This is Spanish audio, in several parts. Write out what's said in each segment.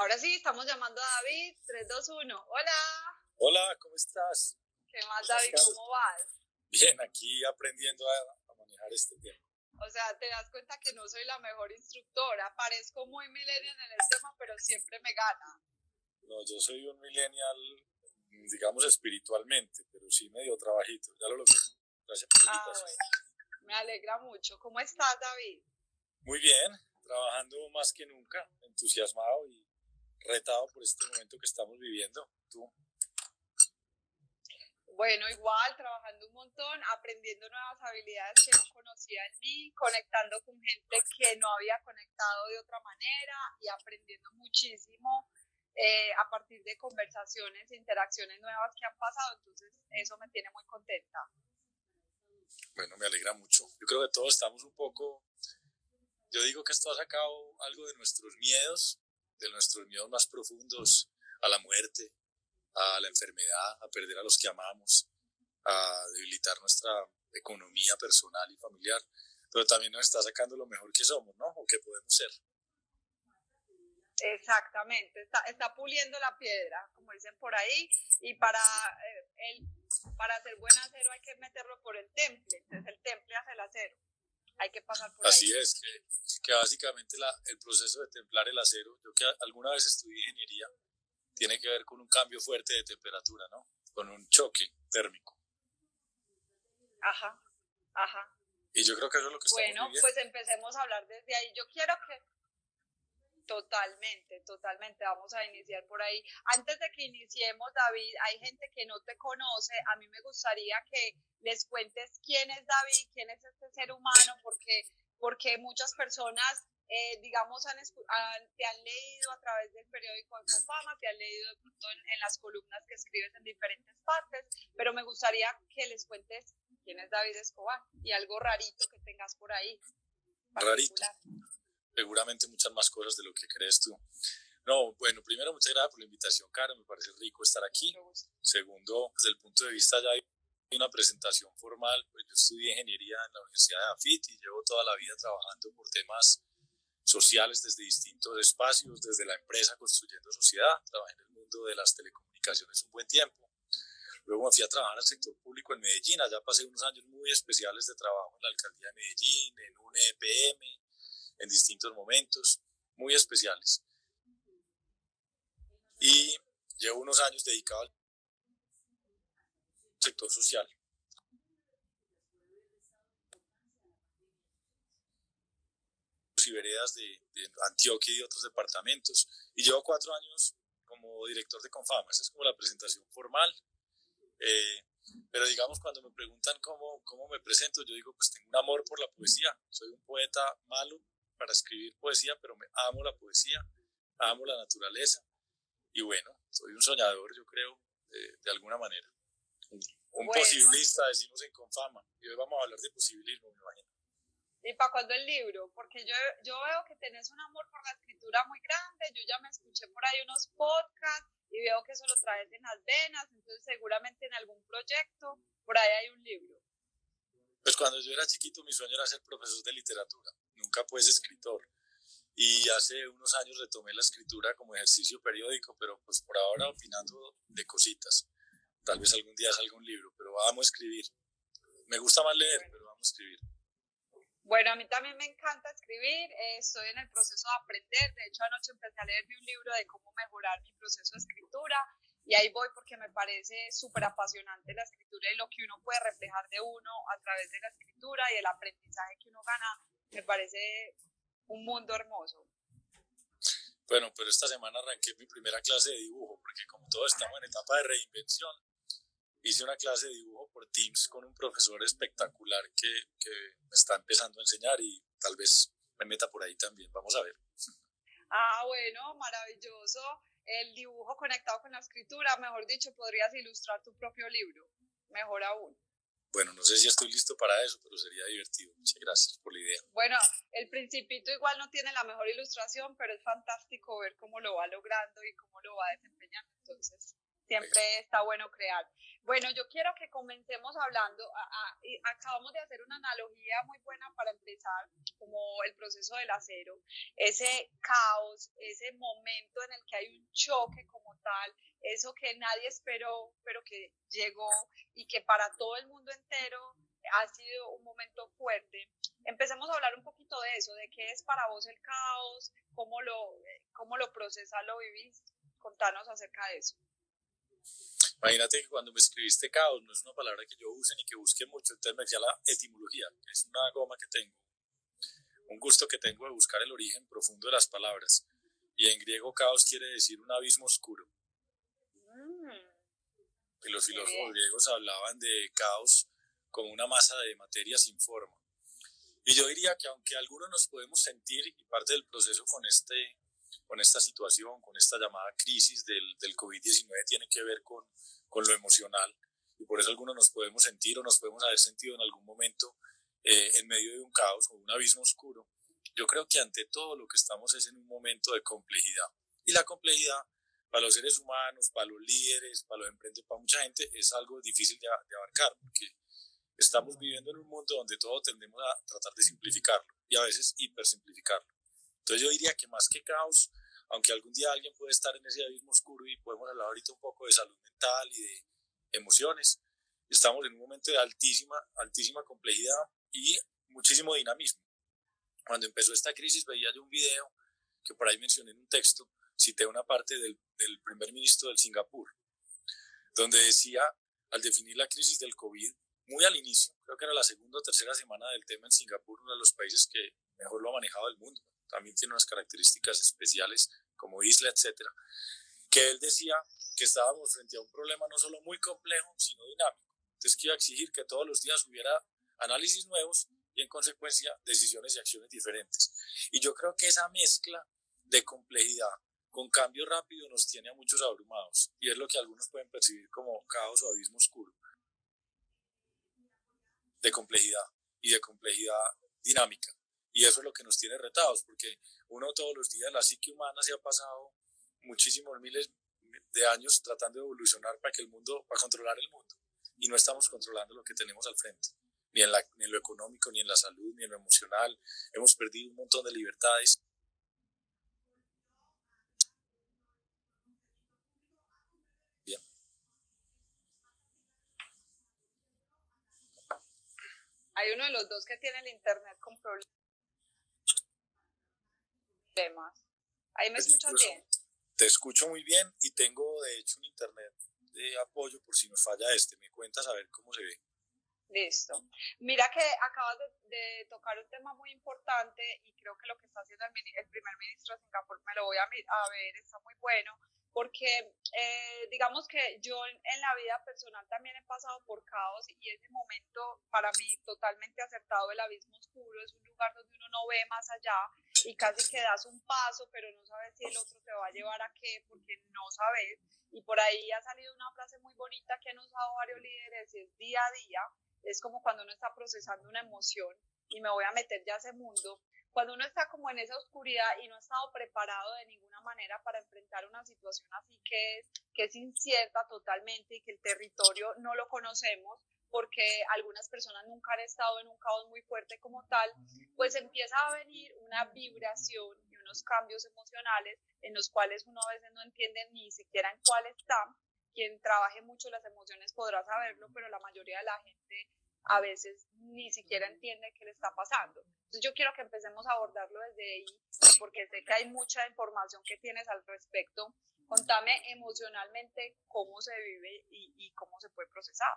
Ahora sí, estamos llamando a David. 3, 2, 1. Hola. Hola, ¿cómo estás? ¿Qué más, David? ¿Cómo vas? Bien, aquí aprendiendo a manejar este tema. O sea, te das cuenta que no soy la mejor instructora. Parezco muy millennial en el tema, pero siempre me gana. No, yo soy un millennial, digamos espiritualmente, pero sí medio trabajito. Ya lo logré. Gracias por la invitación. Bueno, me alegra mucho. ¿Cómo estás, David? Muy bien, trabajando más que nunca, entusiasmado y retado por este momento que estamos viviendo. ¿Tú? Bueno, igual, trabajando un montón, aprendiendo nuevas habilidades que no conocía en mí, conectando con gente que no había conectado de otra manera y aprendiendo muchísimo a partir de conversaciones e interacciones nuevas que han pasado. Entonces, eso me tiene muy contenta. Bueno, me alegra mucho. Yo creo que todos estamos un poco... Yo digo que esto ha sacado algo de nuestros miedos más profundos, a la muerte, a la enfermedad, a perder a los que amamos, a debilitar nuestra economía personal y familiar, pero también nos está sacando lo mejor que somos, ¿no? O que podemos ser. Exactamente, está puliendo la piedra, como dicen por ahí, y para hacer buen acero hay que meterlo por el temple, entonces el temple hace el acero, hay que pasar por Así ahí. Así es, que básicamente el proceso de templar el acero, yo que alguna vez estudié ingeniería, tiene que ver con un cambio fuerte de temperatura, ¿no? Con un choque térmico. Ajá, ajá. Y yo creo que eso es lo que estamos viviendo. Bueno, pues empecemos a hablar desde ahí. Yo quiero que... Totalmente, totalmente. Vamos a iniciar por ahí. Antes de que iniciemos, David, hay gente que no te conoce. A mí me gustaría que les cuentes quién es David, quién es este ser humano, porque muchas personas, digamos, te han leído a través del periódico de Confama, te han leído de pronto en las columnas que escribes en diferentes partes, pero me gustaría que les cuentes quién es David Escobar y algo rarito que tengas por ahí. Rarito. Seguramente muchas más cosas de lo que crees tú. No, bueno, primero, muchas gracias por la invitación, Karen, me parece rico estar aquí. Segundo, desde el punto de vista ya de una presentación formal, pues yo estudié ingeniería en la Universidad de AFIT y llevo toda la vida trabajando por temas sociales desde distintos espacios, desde la empresa construyendo sociedad, trabajé en el mundo de las telecomunicaciones un buen tiempo. Luego me fui a trabajar al sector público en Medellín, allá pasé unos años muy especiales de trabajo en la alcaldía de Medellín, en un EPM, en distintos momentos muy especiales. Y llevo unos años dedicado al sector social. Y veredas de Antioquia y de otros departamentos. Y llevo 4 años como director de Confama. Esa es como la presentación formal. Pero digamos, cuando me preguntan cómo me presento, yo digo, pues tengo un amor por la poesía. Soy un poeta malo para escribir poesía, pero amo la poesía, amo la naturaleza. Y bueno, soy un soñador, yo creo, de alguna manera. Un posibilista, decimos en Confama. Y hoy vamos a hablar de posibilismo, me imagino. ¿Y para cuándo el libro? Porque yo veo que tenés un amor por la escritura muy grande, yo ya me escuché por ahí unos podcasts y veo que eso lo traes en las venas, entonces seguramente en algún proyecto por ahí hay un libro. Pues cuando yo era chiquito mi sueño era ser profesor de literatura, nunca pues escritor. Y hace unos años retomé la escritura como ejercicio periódico, pero pues por ahora opinando de cositas. Tal vez algún día salga un libro, pero amo escribir. Me gusta más leer, pero amo escribir. Bueno, a mí también me encanta escribir, estoy en el proceso de aprender, de hecho anoche empecé a leerme un libro de cómo mejorar mi proceso de escritura y ahí voy porque me parece súper apasionante la escritura y lo que uno puede reflejar de uno a través de la escritura y el aprendizaje que uno gana, me parece un mundo hermoso. Bueno, pero esta semana arranqué mi primera clase de dibujo, porque como todos estamos en etapa de reinvención, hice una clase de dibujo por Teams con un profesor espectacular que me está empezando a enseñar y tal vez me meta por ahí también, vamos a ver. Ah, bueno, maravilloso. El dibujo conectado con la escritura, mejor dicho, podrías ilustrar tu propio libro, mejor aún. Bueno, no sé si estoy listo para eso, pero sería divertido. Muchas gracias por la idea. Bueno, el Principito igual no tiene la mejor ilustración, pero es fantástico ver cómo lo va logrando y cómo lo va desempeñando. Entonces, Siempre está bueno crear. Bueno, yo quiero que comencemos hablando, acabamos de hacer una analogía muy buena para empezar, como el proceso del acero, ese caos, ese momento en el que hay un choque como tal, eso que nadie esperó, pero que llegó y que para todo el mundo entero ha sido un momento fuerte. Empecemos a hablar un poquito de eso, de qué es para vos el caos, cómo lo procesas, lo vivís. Contanos acerca de eso. Imagínate que cuando me escribiste caos no es una palabra que yo use ni que busque mucho, entonces me fui a la etimología, que es una goma que tengo, un gusto que tengo de buscar el origen profundo de las palabras. Y en griego caos quiere decir un abismo oscuro. Y los filósofos griegos hablaban de caos como una masa de materia sin forma. Y yo diría que aunque algunos nos podemos sentir, y parte del proceso con esta situación, con esta llamada crisis del COVID-19 tiene que ver con lo emocional, y por eso algunos nos podemos sentir o nos podemos haber sentido en algún momento en medio de un caos o un abismo oscuro. Yo creo que ante todo lo que estamos es en un momento de complejidad, y la complejidad para los seres humanos, para los líderes, para los emprendedores, para mucha gente es algo difícil de abarcar, porque estamos viviendo en un mundo donde todo tendemos a tratar de simplificarlo y a veces hipersimplificarlo. Entonces yo diría que más que caos, aunque algún día alguien puede estar en ese abismo oscuro y podemos hablar ahorita un poco de salud mental y de emociones, estamos en un momento de altísima complejidad y muchísimo dinamismo. Cuando empezó esta crisis veía yo un video que por ahí mencioné en un texto, cité una parte del primer ministro del Singapur, donde decía, al definir la crisis del COVID, muy al inicio, creo que era la segunda o tercera semana del tema en Singapur, uno de los países que mejor lo ha manejado del mundo, también tiene unas características especiales como isla, etcétera, que él decía que estábamos frente a un problema no solo muy complejo, sino dinámico. Entonces que iba a exigir que todos los días hubiera análisis nuevos y en consecuencia decisiones y acciones diferentes. Y yo creo que esa mezcla de complejidad con cambio rápido nos tiene a muchos abrumados, y es lo que algunos pueden percibir como caos o abismo oscuro, de complejidad y de complejidad dinámica. Y eso es lo que nos tiene retados, porque uno todos los días, la psique humana se ha pasado muchísimos miles de años tratando de evolucionar para controlar el mundo, y no estamos controlando lo que tenemos al frente, ni en lo económico, ni en la salud, ni en lo emocional. Hemos perdido un montón de libertades. Bien. Hay uno de los dos que tiene el internet con problemas. ¿Ahí me escuchas bien? Te escucho muy bien y tengo de hecho un internet de apoyo por si nos falla me cuentas a ver cómo se ve. Listo. Mira que acabas de tocar un tema muy importante, y creo que lo que está haciendo el primer ministro de Singapur, me lo voy a ver, está muy bueno, porque digamos que yo en la vida personal también he pasado por caos, y ese momento para mí totalmente acertado, el abismo oscuro, es un lugar donde uno no ve más allá y casi que das un paso, pero no sabes si el otro te va a llevar a qué, porque no sabes. Y por ahí ha salido una frase muy bonita que han usado varios líderes, y es día a día. Es como cuando uno está procesando una emoción, y me voy a meter ya a ese mundo, cuando uno está como en esa oscuridad y no ha estado preparado de ninguna manera para enfrentar una situación así que es incierta totalmente, y que el territorio no lo conocemos, porque algunas personas nunca han estado en un caos muy fuerte como tal, pues empieza a venir una vibración y unos cambios emocionales en los cuales uno a veces no entiende ni siquiera en cuál está. Quien trabaje mucho las emociones podrá saberlo, pero la mayoría de la gente a veces ni siquiera entiende qué le está pasando. Entonces yo quiero que empecemos a abordarlo desde ahí, porque sé que hay mucha información que tienes al respecto. Contame emocionalmente cómo se vive y cómo se puede procesar.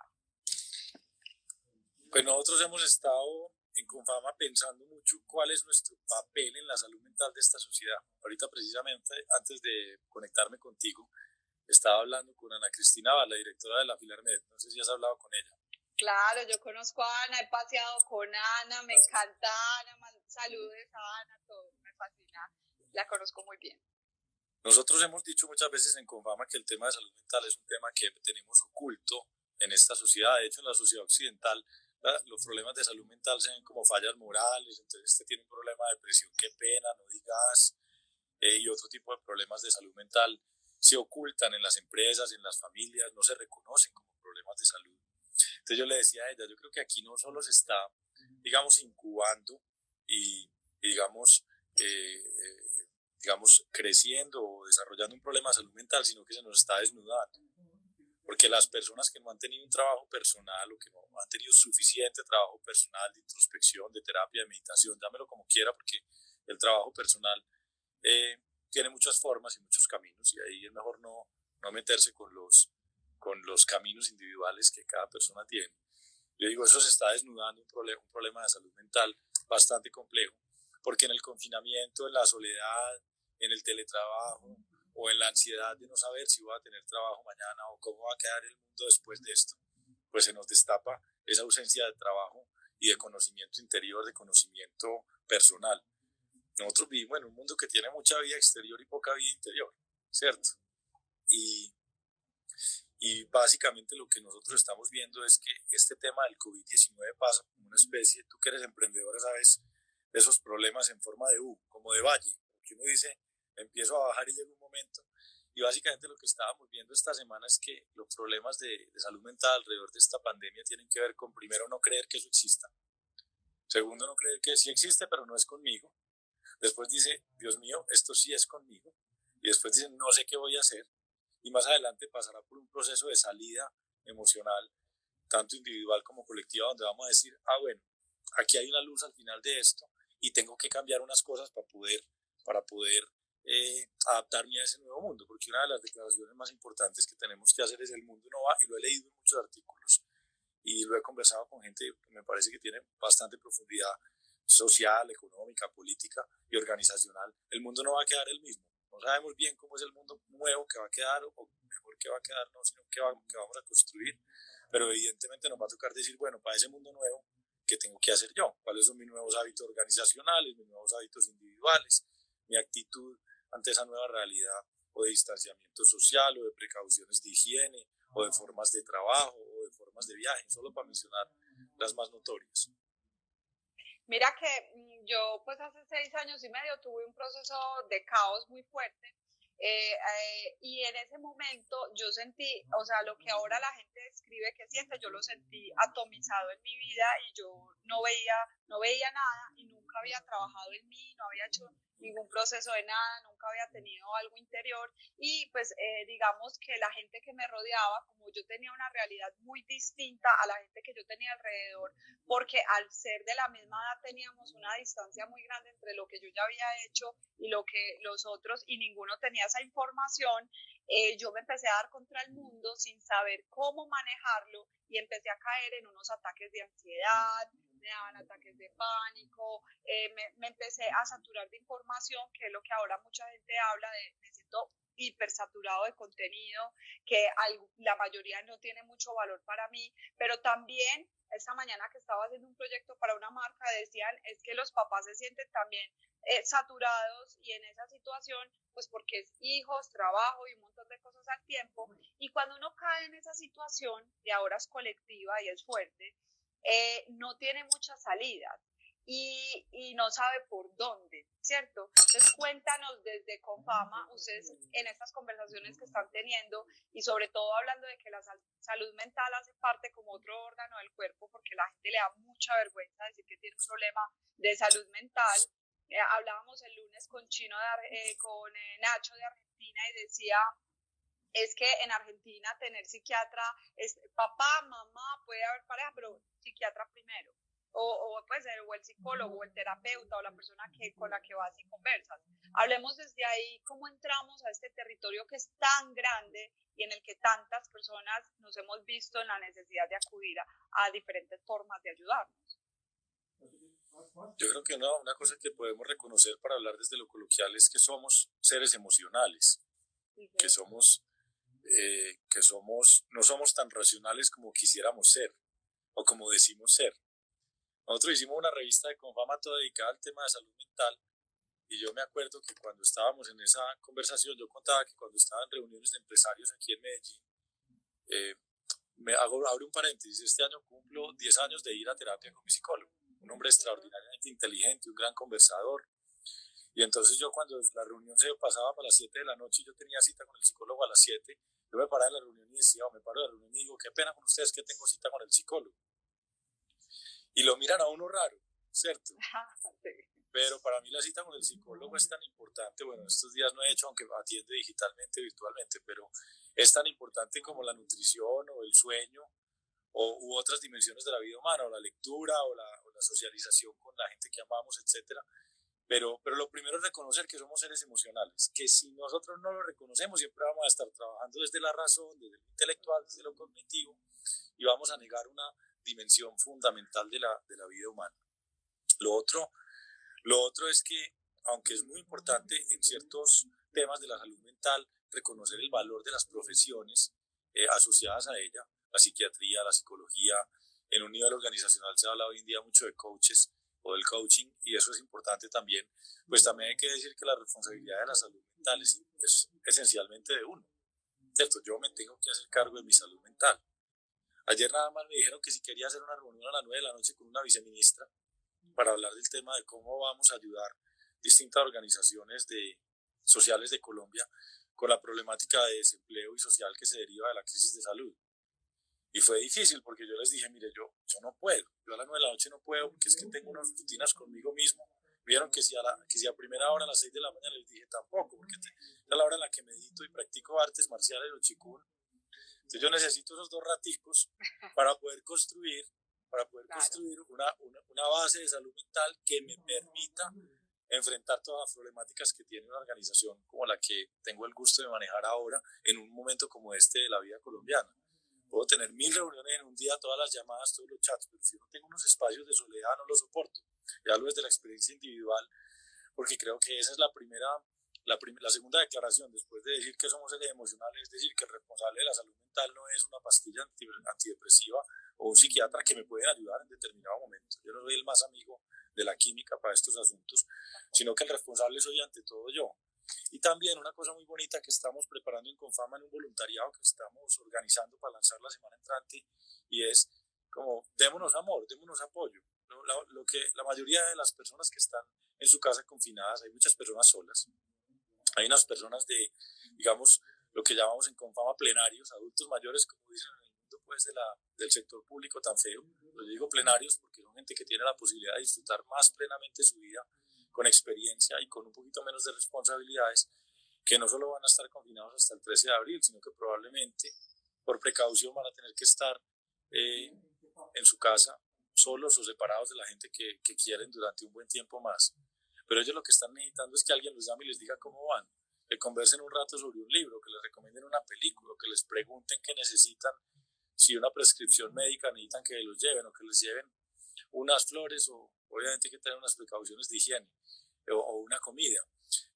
Pues nosotros hemos estado en Confama pensando mucho cuál es nuestro papel en la salud mental de esta sociedad. Ahorita precisamente, antes de conectarme contigo, estaba hablando con Ana Cristina, la directora de la Filarmed. No sé si has hablado con ella. Claro, yo conozco a Ana, he paseado con Ana, me encanta Ana, saludos a Ana, todo, me fascina, la conozco muy bien. Nosotros hemos dicho muchas veces en Confama que el tema de salud mental es un tema que tenemos oculto en esta sociedad. De hecho, en la sociedad occidental, los problemas de salud mental se ven como fallas morales. Entonces, este tiene un problema de depresión, qué pena, no digas, y otro tipo de problemas de salud mental se ocultan en las empresas, en las familias, no se reconocen como problemas de salud. Entonces yo le decía a ella, yo creo que aquí no solo se está, digamos, incubando y digamos, creciendo o desarrollando un problema de salud mental, sino que se nos está desnudando. Porque las personas que no han tenido un trabajo personal o que no han tenido suficiente trabajo personal de introspección, de terapia, de meditación, llámelo como quiera, porque el trabajo personal tiene muchas formas y muchos caminos, y ahí es mejor no meterse con los caminos individuales que cada persona tiene. Yo digo, eso se está desnudando un problema de salud mental bastante complejo, porque en el confinamiento, en la soledad, en el teletrabajo o en la ansiedad de no saber si voy a tener trabajo mañana o cómo va a quedar el mundo después de esto, pues se nos destapa esa ausencia de trabajo y de conocimiento interior, de conocimiento personal. Nosotros vivimos en un mundo que tiene mucha vida exterior y poca vida interior, ¿cierto? Y básicamente lo que nosotros estamos viendo es que este tema del COVID-19 pasa como una especie, tú que eres emprendedora sabes, de esos problemas en forma de U, como de valle, que uno dice, empiezo a bajar y llega un momento. Y básicamente lo que estábamos viendo esta semana es que los problemas de salud mental alrededor de esta pandemia tienen que ver con, primero, no creer que eso exista. Segundo, no creer que sí existe, pero no es conmigo. Después dice, Dios mío, esto sí es conmigo. Y después dice, no sé qué voy a hacer. Y más adelante pasará por un proceso de salida emocional, tanto individual como colectiva, donde vamos a decir, bueno, aquí hay una luz al final de esto y tengo que cambiar unas cosas para poder adaptarme a ese nuevo mundo, porque una de las declaraciones más importantes que tenemos que hacer es el mundo no va, y lo he leído en muchos artículos y lo he conversado con gente que me parece que tiene bastante profundidad social, económica, política y organizacional. El mundo no va a quedar el mismo. No sabemos bien cómo es el mundo nuevo que va a quedar, o mejor que va a quedar, no, sino que vamos a construir, pero evidentemente nos va a tocar decir, bueno, para ese mundo nuevo, ¿qué tengo que hacer yo? ¿Cuáles son mis nuevos hábitos organizacionales, mis nuevos hábitos individuales, mi actitud ante esa nueva realidad, o de distanciamiento social, o de precauciones de higiene, o de formas de trabajo, o de formas de viaje, solo para mencionar las más notorias? Mira que yo pues hace 6 años y medio tuve un proceso de caos muy fuerte, y en ese momento yo sentí, o sea, lo que ahora la gente describe que siente, yo lo sentí atomizado en mi vida y yo no veía nada y nunca había trabajado en mí, no había hecho ningún proceso de nada, nunca había tenido algo interior y pues digamos que la gente que me rodeaba, como yo tenía una realidad muy distinta a la gente que yo tenía alrededor, porque al ser de la misma edad teníamos una distancia muy grande entre lo que yo ya había hecho y lo que los otros, y ninguno tenía esa información, yo me empecé a dar contra el mundo sin saber cómo manejarlo y empecé a caer en unos ataques de ansiedad, me daban ataques de pánico, me empecé a saturar de información, que es lo que ahora mucha gente habla de, me siento hipersaturado de contenido, que la mayoría no tiene mucho valor para mí, pero también esta mañana que estaba haciendo un proyecto para una marca decían, es que los papás se sienten también saturados y en esa situación, pues porque es hijos, trabajo y un montón de cosas al tiempo, y cuando uno cae en esa situación, y ahora es colectiva y es fuerte, no tiene muchas salidas y no sabe por dónde, ¿cierto? Entonces cuéntanos desde Confama, ustedes en estas conversaciones que están teniendo y sobre todo hablando de que la salud mental hace parte como otro órgano del cuerpo, porque la gente le da mucha vergüenza decir que tiene un problema de salud mental. Hablábamos el lunes con Nacho de Argentina y decía, es que en Argentina tener psiquiatra es papá, mamá, puede haber pareja, pero psiquiatra primero. O puede ser o el psicólogo, o el terapeuta, o la persona con la que vas y conversas. Hablemos desde ahí cómo entramos a este territorio que es tan grande y en el que tantas personas nos hemos visto en la necesidad de acudir a diferentes formas de ayudarnos. Yo creo que una cosa que podemos reconocer para hablar desde lo coloquial es que somos seres emocionales, que no somos tan racionales como quisiéramos ser o como decimos ser. Nosotros hicimos una revista de Confama toda dedicada al tema de salud mental y yo me acuerdo que cuando estábamos en esa conversación yo contaba que cuando estaba en reuniones de empresarios aquí en Medellín, abro un paréntesis, este año cumplo 10 años de ir a terapia con mi psicólogo, un hombre extraordinariamente inteligente, un gran conversador, Y entonces yo cuando la reunión se pasaba para las 7 de la noche y yo tenía cita con el psicólogo a las 7, yo me paraba de la reunión y decía, o me paro de la reunión y digo, qué pena con ustedes que tengo cita con el psicólogo. Y lo miran a uno raro, ¿cierto? Pero para mí la cita con el psicólogo es tan importante, bueno, estos días no he hecho, aunque atiende digitalmente, virtualmente, pero es tan importante como la nutrición o el sueño u otras dimensiones de la vida humana, o la lectura o la socialización con la gente que amamos, etcétera. Pero lo primero es reconocer que somos seres emocionales, que si nosotros no lo reconocemos siempre vamos a estar trabajando desde la razón, desde lo intelectual, desde lo cognitivo, y vamos a negar una dimensión fundamental de la vida humana. Lo otro es que, aunque es muy importante en ciertos temas de la salud mental, reconocer el valor de las profesiones asociadas a ella, la psiquiatría, la psicología. En un nivel organizacional se habla hoy en día mucho de coaches o del coaching, y eso es importante también. Pues también hay que decir que la responsabilidad de la salud mental es esencialmente de uno, ¿cierto? Yo me tengo que hacer cargo de mi salud mental. Ayer nada más me dijeron que si quería hacer una reunión a las 9 de la noche con una viceministra para hablar del tema de cómo vamos a ayudar distintas organizaciones sociales de Colombia con la problemática de desempleo y social que se deriva de la crisis de salud. Y fue difícil porque yo les dije, mire, yo no puedo, yo a las 9 de la noche no puedo porque es que tengo unas rutinas conmigo mismo. Vieron que si a primera hora, a las 6 de la mañana, les dije tampoco, porque es la hora en la que medito y practico artes marciales o chikun. Entonces yo necesito esos 2 raticos para poder construir una base de salud mental que me permita enfrentar todas las problemáticas que tiene una organización como la que tengo el gusto de manejar ahora en un momento como este de la vida colombiana. Puedo tener 1000 reuniones en un día, todas las llamadas, todos los chats, pero si no tengo unos espacios de soledad no lo soporto. Y hablo desde la experiencia individual, porque creo que esa es la segunda declaración, después de decir que somos seres emocionales, es decir, que el responsable de la salud mental no es una pastilla antidepresiva o un psiquiatra que me pueden ayudar en determinado momento. Yo no soy el más amigo de la química para estos asuntos, sino que el responsable soy ante todo yo. Y también una cosa muy bonita que estamos preparando en Confama, en un voluntariado que estamos organizando para lanzar la semana entrante, y es como démonos amor, démonos apoyo. Lo que la mayoría de las personas que están en su casa confinadas, hay muchas personas solas, hay unas personas digamos, lo que llamamos en Confama plenarios, adultos mayores, como dicen en el mundo pues, del sector público tan feo. Los digo plenarios porque son gente que tiene la posibilidad de disfrutar más plenamente su vida, con experiencia y con un poquito menos de responsabilidades, que no solo van a estar confinados hasta el 13 de abril, sino que probablemente por precaución van a tener que estar en su casa solos o separados de la gente que quieren durante un buen tiempo más. Pero ellos lo que están necesitando es que alguien los llame y les diga cómo van, que conversen un rato sobre un libro, que les recomienden una película, que les pregunten qué necesitan, si una prescripción médica necesitan que los lleven o que les lleven unas flores, o obviamente hay que tener unas precauciones de higiene, o una comida.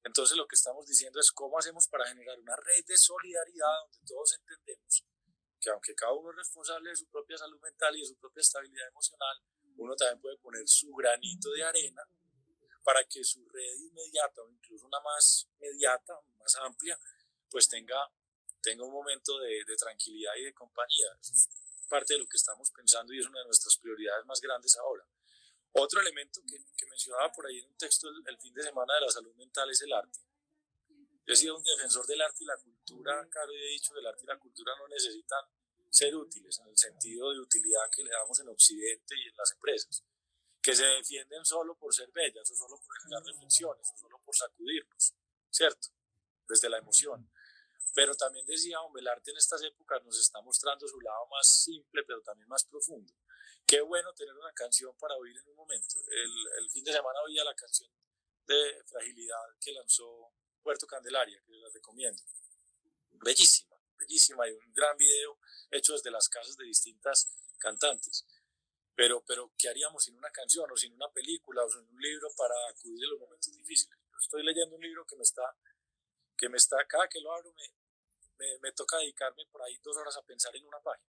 Entonces lo que estamos diciendo es cómo hacemos para generar una red de solidaridad donde todos entendemos que aunque cada uno es responsable de su propia salud mental y de su propia estabilidad emocional, uno también puede poner su granito de arena para que su red inmediata o incluso una más mediata, más amplia, pues tenga un momento de tranquilidad y de compañía. Eso es parte de lo que estamos pensando y es una de nuestras prioridades más grandes ahora. Otro elemento que mencionaba por ahí en un texto el fin de semana de la salud mental es el arte. Yo he sido un defensor del arte y la cultura, claro, y he dicho que el arte y la cultura no necesitan ser útiles en el sentido de utilidad que le damos en Occidente y en las empresas, que se defienden solo por ser bellas o solo por generar reflexiones o solo por sacudirnos, ¿cierto? Desde la emoción. Pero también decía, hombre, el arte en estas épocas nos está mostrando su lado más simple, pero también más profundo. Qué bueno tener una canción para oír en un momento. El fin de semana oía la canción de Fragilidad que lanzó Puerto Candelaria, que les recomiendo. Bellísima, bellísima, y un gran video hecho desde las casas de distintas cantantes. Pero ¿qué haríamos sin una canción o sin una película o sin un libro para acudir a los momentos difíciles? Yo estoy leyendo un libro que me está cada que lo abro me toca dedicarme por ahí 2 horas a pensar en una página,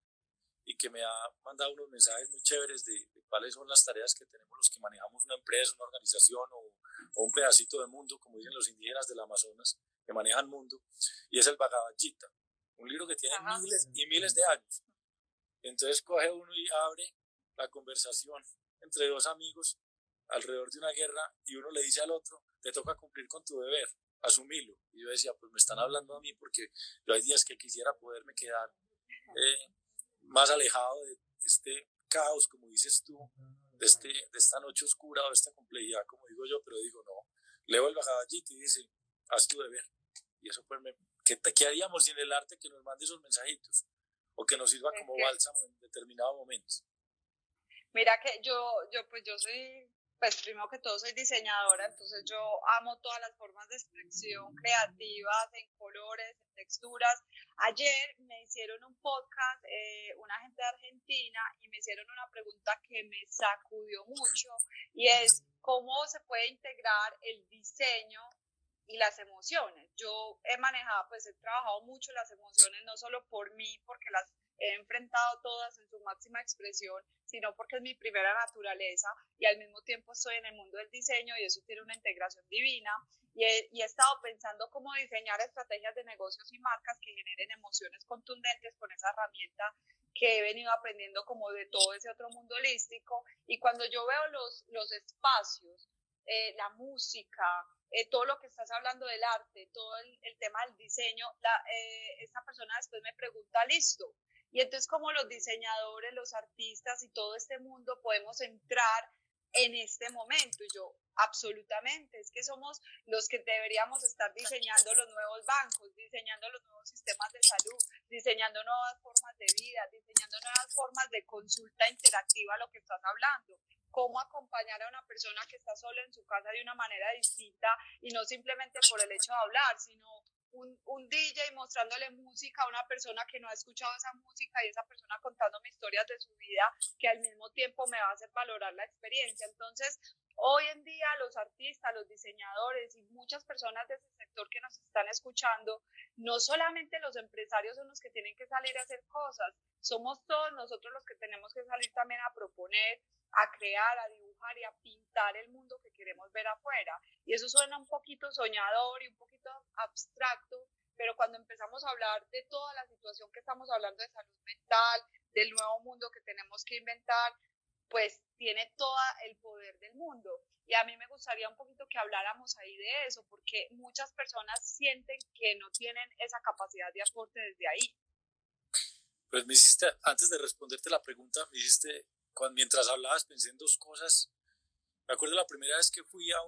y que me ha mandado unos mensajes muy chéveres de cuáles son las tareas que tenemos los que manejamos una empresa, una organización o un pedacito de mundo, como dicen los indígenas del Amazonas, que manejan mundo, y es el Bhagavad Gita, un libro que tiene miles y miles de años. Entonces coge uno y abre la conversación entre 2 amigos alrededor de una guerra y uno le dice al otro, te toca cumplir con tu deber, asumilo. Y yo decía, pues me están hablando a mí porque yo hay días que quisiera poderme quedar más alejado de este caos, como dices tú, de esta noche oscura o de esta complejidad, como digo yo, pero digo, no, leo el Bhagavad Gita y dice, haz tu deber. Y eso pues, ¿qué haríamos sin el arte que nos mande esos mensajitos? O que nos sirva como bálsamo en determinados momentos. Mira que yo soy, pues primero que todo soy diseñadora, entonces yo amo todas las formas de expresión creativas, en colores, en texturas. Ayer me hicieron un podcast, una gente de Argentina, y me hicieron una pregunta que me sacudió mucho, y es, ¿cómo se puede integrar el diseño y las emociones? Yo he manejado, pues he trabajado mucho las emociones, no solo por mí, porque las he enfrentado todas en su máxima expresión, sino porque es mi primera naturaleza y al mismo tiempo estoy en el mundo del diseño y eso tiene una integración divina y he estado pensando cómo diseñar estrategias de negocios y marcas que generen emociones contundentes con esa herramienta que he venido aprendiendo como de todo ese otro mundo holístico. Y cuando yo veo los espacios, la música, todo lo que estás hablando del arte, todo el tema del diseño, esta persona después me pregunta, listo, y entonces como los diseñadores, los artistas y todo este mundo podemos entrar en este momento. Y yo, absolutamente, es que somos los que deberíamos estar diseñando los nuevos bancos, diseñando los nuevos sistemas de salud, diseñando nuevas formas de vida, diseñando nuevas formas de consulta interactiva, lo que estás hablando. Cómo acompañar a una persona que está sola en su casa de una manera distinta y no simplemente por el hecho de hablar, sino un DJ mostrándole música a una persona que no ha escuchado esa música y esa persona contándome historias de su vida que al mismo tiempo me va a hacer valorar la experiencia. Entonces, hoy en día los artistas, los diseñadores y muchas personas de ese sector que nos están escuchando, no solamente los empresarios son los que tienen que salir a hacer cosas, somos todos nosotros los que tenemos que salir también a proponer, a crear, a dibujar y a pintar el mundo que queremos ver afuera. Y eso suena un poquito soñador y un poquito abstracto, pero cuando empezamos a hablar de toda la situación que estamos hablando de salud mental, del nuevo mundo que tenemos que inventar, pues tiene todo el poder del mundo. Y a mí me gustaría un poquito que habláramos ahí de eso, porque muchas personas sienten que no tienen esa capacidad de aporte desde ahí. Pues me hiciste, antes de responderte la pregunta, me hiciste, mientras hablabas pensé en dos cosas. Me acuerdo la primera vez que fui a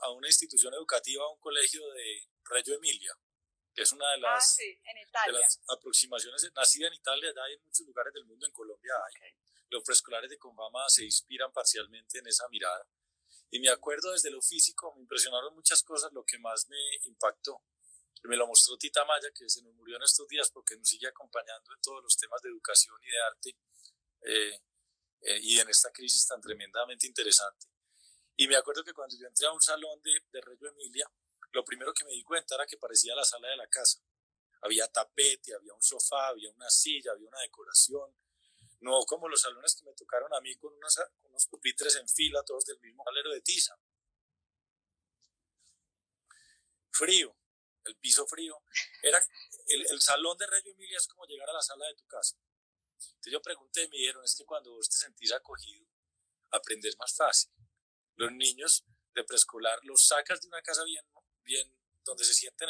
una institución educativa, a un colegio de Reggio Emilia, que es una de las, sí, en Italia. De las aproximaciones, nacida en Italia, ya hay en muchos lugares del mundo, en Colombia hay. Okay. Los preescolares de Confama se inspiran parcialmente en esa mirada. Y me acuerdo desde lo físico, me impresionaron muchas cosas, lo que más me impactó. Me lo mostró Tita Maya, que se nos murió en estos días porque nos sigue acompañando en todos los temas de educación y de arte y en esta crisis tan tremendamente interesante. Y me acuerdo que cuando yo entré a un salón de Reggio Emilia, lo primero que me di cuenta era que parecía la sala de la casa. Había tapete, había un sofá, había una silla, había una decoración. No como los salones que me tocaron a mí con unos pupitres en fila, todos del mismo tablero de tiza. Frío, el piso frío. El salón de Reggio Emilia es como llegar a la sala de tu casa. Entonces yo pregunté y me dijeron, es que cuando vos te sentís acogido, aprendes más fácil. Los niños de preescolar los sacas de una casa bien donde se sienten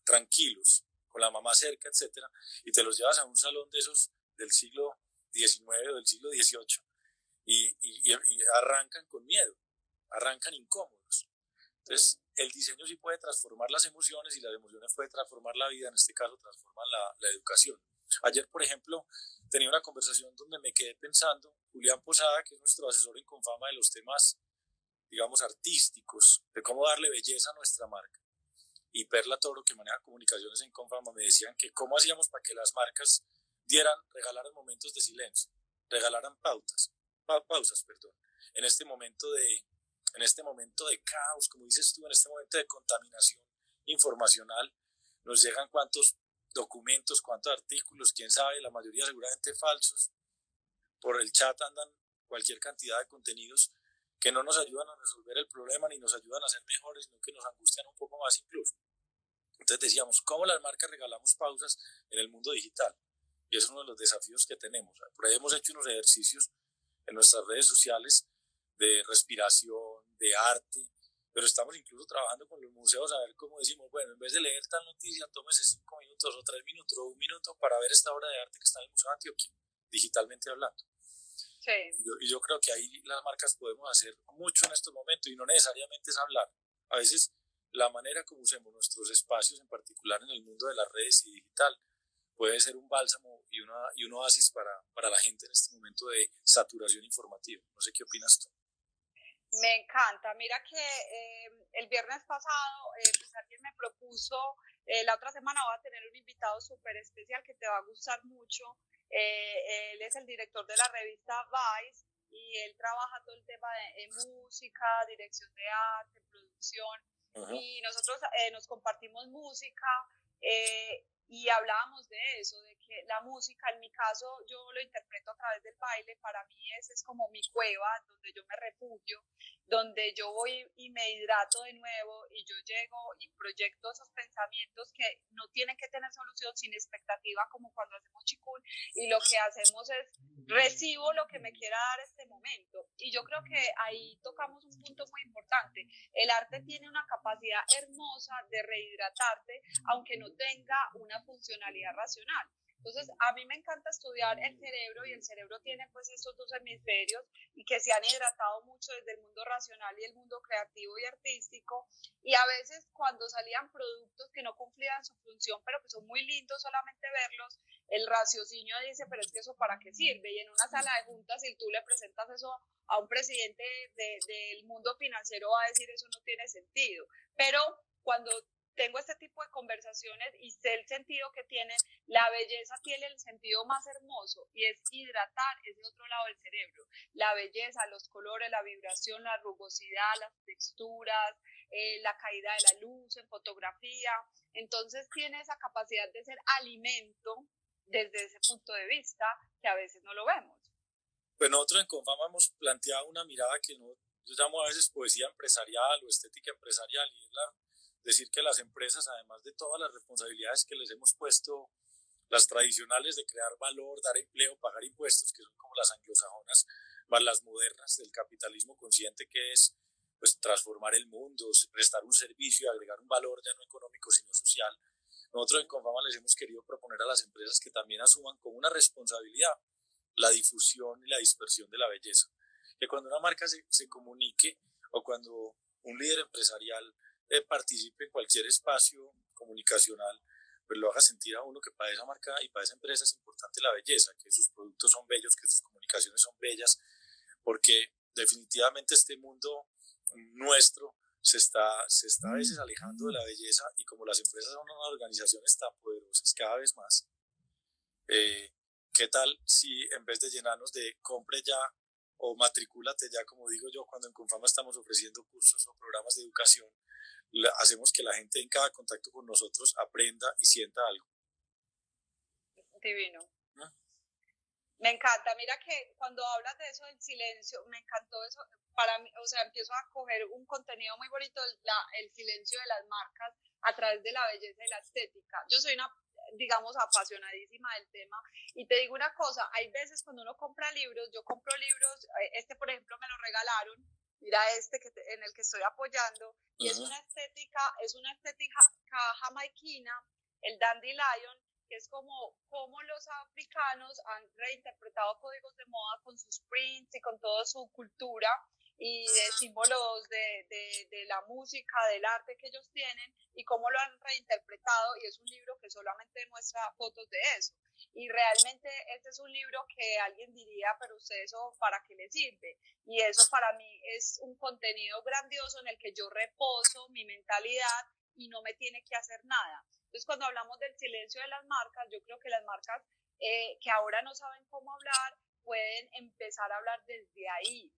tranquilos, con la mamá cerca, etcétera, y te los llevas a un salón de esos del siglo XIX o del siglo XVIII y arrancan con miedo, arrancan incómodos. Entonces, el diseño sí puede transformar las emociones y las emociones pueden transformar la vida, en este caso transforman la educación. Ayer, por ejemplo, tenía una conversación donde me quedé pensando, Julián Posada, que es nuestro asesor en Confama de los temas, digamos, artísticos, de cómo darle belleza a nuestra marca, y Perla Toro, que maneja comunicaciones en Confama, me decían que cómo hacíamos para que las marcas regalaran momentos de silencio, regalaran pausas, en este momento de caos, como dices tú, en este momento de contaminación informacional, nos llegan cuántos documentos, cuántos artículos, quién sabe, la mayoría seguramente falsos. Por el chat andan cualquier cantidad de contenidos que no nos ayudan a resolver el problema ni nos ayudan a ser mejores, sino que nos angustian un poco más incluso. Entonces decíamos, ¿cómo las marcas regalamos pausas en el mundo digital? Y es uno de los desafíos que tenemos. Por ahí hemos hecho unos ejercicios en nuestras redes sociales de respiración, de arte, pero estamos incluso trabajando con los museos a ver cómo decimos, bueno, en vez de leer tal noticia, tómese 5 minutos o 3 minutos o 1 minuto para ver esta obra de arte que está en el Museo de Antioquia, digitalmente hablando. Sí. Yo creo que ahí las marcas podemos hacer mucho en estos momentos y no necesariamente es hablar. A veces la manera como usemos nuestros espacios, en particular en el mundo de las redes y digital, puede ser un bálsamo y un oasis para la gente en este momento de saturación informativa. No sé qué opinas tú. Me encanta. Mira que el viernes pasado pues alguien me propuso, la otra semana voy a tener un invitado súper especial que te va a gustar mucho. Él es el director de la revista Vice y él trabaja todo el tema de música, dirección de arte, producción. Y nosotros nos compartimos música y hablábamos de eso, de que la música, en mi caso, yo lo interpreto a través del baile. Para mí ese es como mi cueva, donde yo me refugio, donde yo voy y me hidrato de nuevo y yo llego y proyecto esos pensamientos que no tienen que tener solución, sin expectativa, como cuando hacemos chikun, y lo que hacemos es recibo lo que me quiera dar este momento. Y yo creo que ahí tocamos un punto muy importante. El arte tiene una capacidad hermosa de rehidratarte, aunque no tenga una funcionalidad racional. Entonces, a mí me encanta estudiar el cerebro, y el cerebro tiene pues estos dos hemisferios y que se han hidratado mucho desde el mundo racional y el mundo creativo y artístico, y a veces cuando salían productos que no cumplían su función, pero que son muy lindos solamente verlos, el raciocinio dice, pero es que eso para qué sirve, y en una sala de juntas, si tú le presentas eso a un presidente del mundo financiero, va a decir eso no tiene sentido. Pero cuando tengo este tipo de conversaciones y sé el sentido que tienen, la belleza tiene el sentido más hermoso, y es hidratar ese otro lado del cerebro. La belleza, los colores, la vibración, la rugosidad, las texturas, la caída de la luz en fotografía. Entonces tiene esa capacidad de ser alimento desde ese punto de vista que a veces no lo vemos. Pues nosotros en Confama hemos planteado una mirada que yo llamo a veces poesía empresarial o estética empresarial, y es decir que las empresas, además de todas las responsabilidades que les hemos puesto, las tradicionales de crear valor, dar empleo, pagar impuestos, que son como las anglosajonas, más las modernas del capitalismo consciente, que es pues transformar el mundo, prestar un servicio, agregar un valor ya no económico sino social. Nosotros en Confama les hemos querido proponer a las empresas que también asuman como una responsabilidad la difusión y la dispersión de la belleza. Que cuando una marca se comunique, o cuando un líder empresarial participe en cualquier espacio comunicacional, pues lo haga sentir a uno que para esa marca y para esa empresa es importante la belleza, que sus productos son bellos, que sus comunicaciones son bellas, porque definitivamente este mundo nuestro se está a veces alejando de la belleza, y como las empresas son unas organizaciones tan poderosas cada vez más, ¿qué tal si en vez de llenarnos de compre ya o matricúlate ya, como digo yo, cuando en Confama estamos ofreciendo cursos o programas de educación, hacemos que la gente en cada contacto con nosotros aprenda y sienta algo? Divino. Me encanta. Mira que cuando hablas de eso del silencio, me encantó eso. Para mí, o sea, empiezo a coger un contenido muy bonito, el silencio de las marcas a través de la belleza y la estética. Yo soy una, digamos, apasionadísima del tema, y te digo una cosa, hay veces cuando uno compra libros, yo compro libros, por ejemplo me lo regalaron, mira en el que estoy apoyando, y es una estética jamaiquina, el dandelion, que es como los africanos han reinterpretado códigos de moda con sus prints y con toda su cultura y de símbolos de la música, del arte que ellos tienen, y cómo lo han reinterpretado, y es un libro que solamente muestra fotos de eso. Y realmente este es un libro que alguien diría, pero usted eso ¿para qué le sirve? Y eso para mí es un contenido grandioso en el que yo reposo mi mentalidad y no me tiene que hacer nada. Entonces, cuando hablamos del silencio de las marcas, yo creo que las marcas que ahora no saben cómo hablar, pueden empezar a hablar desde ahí,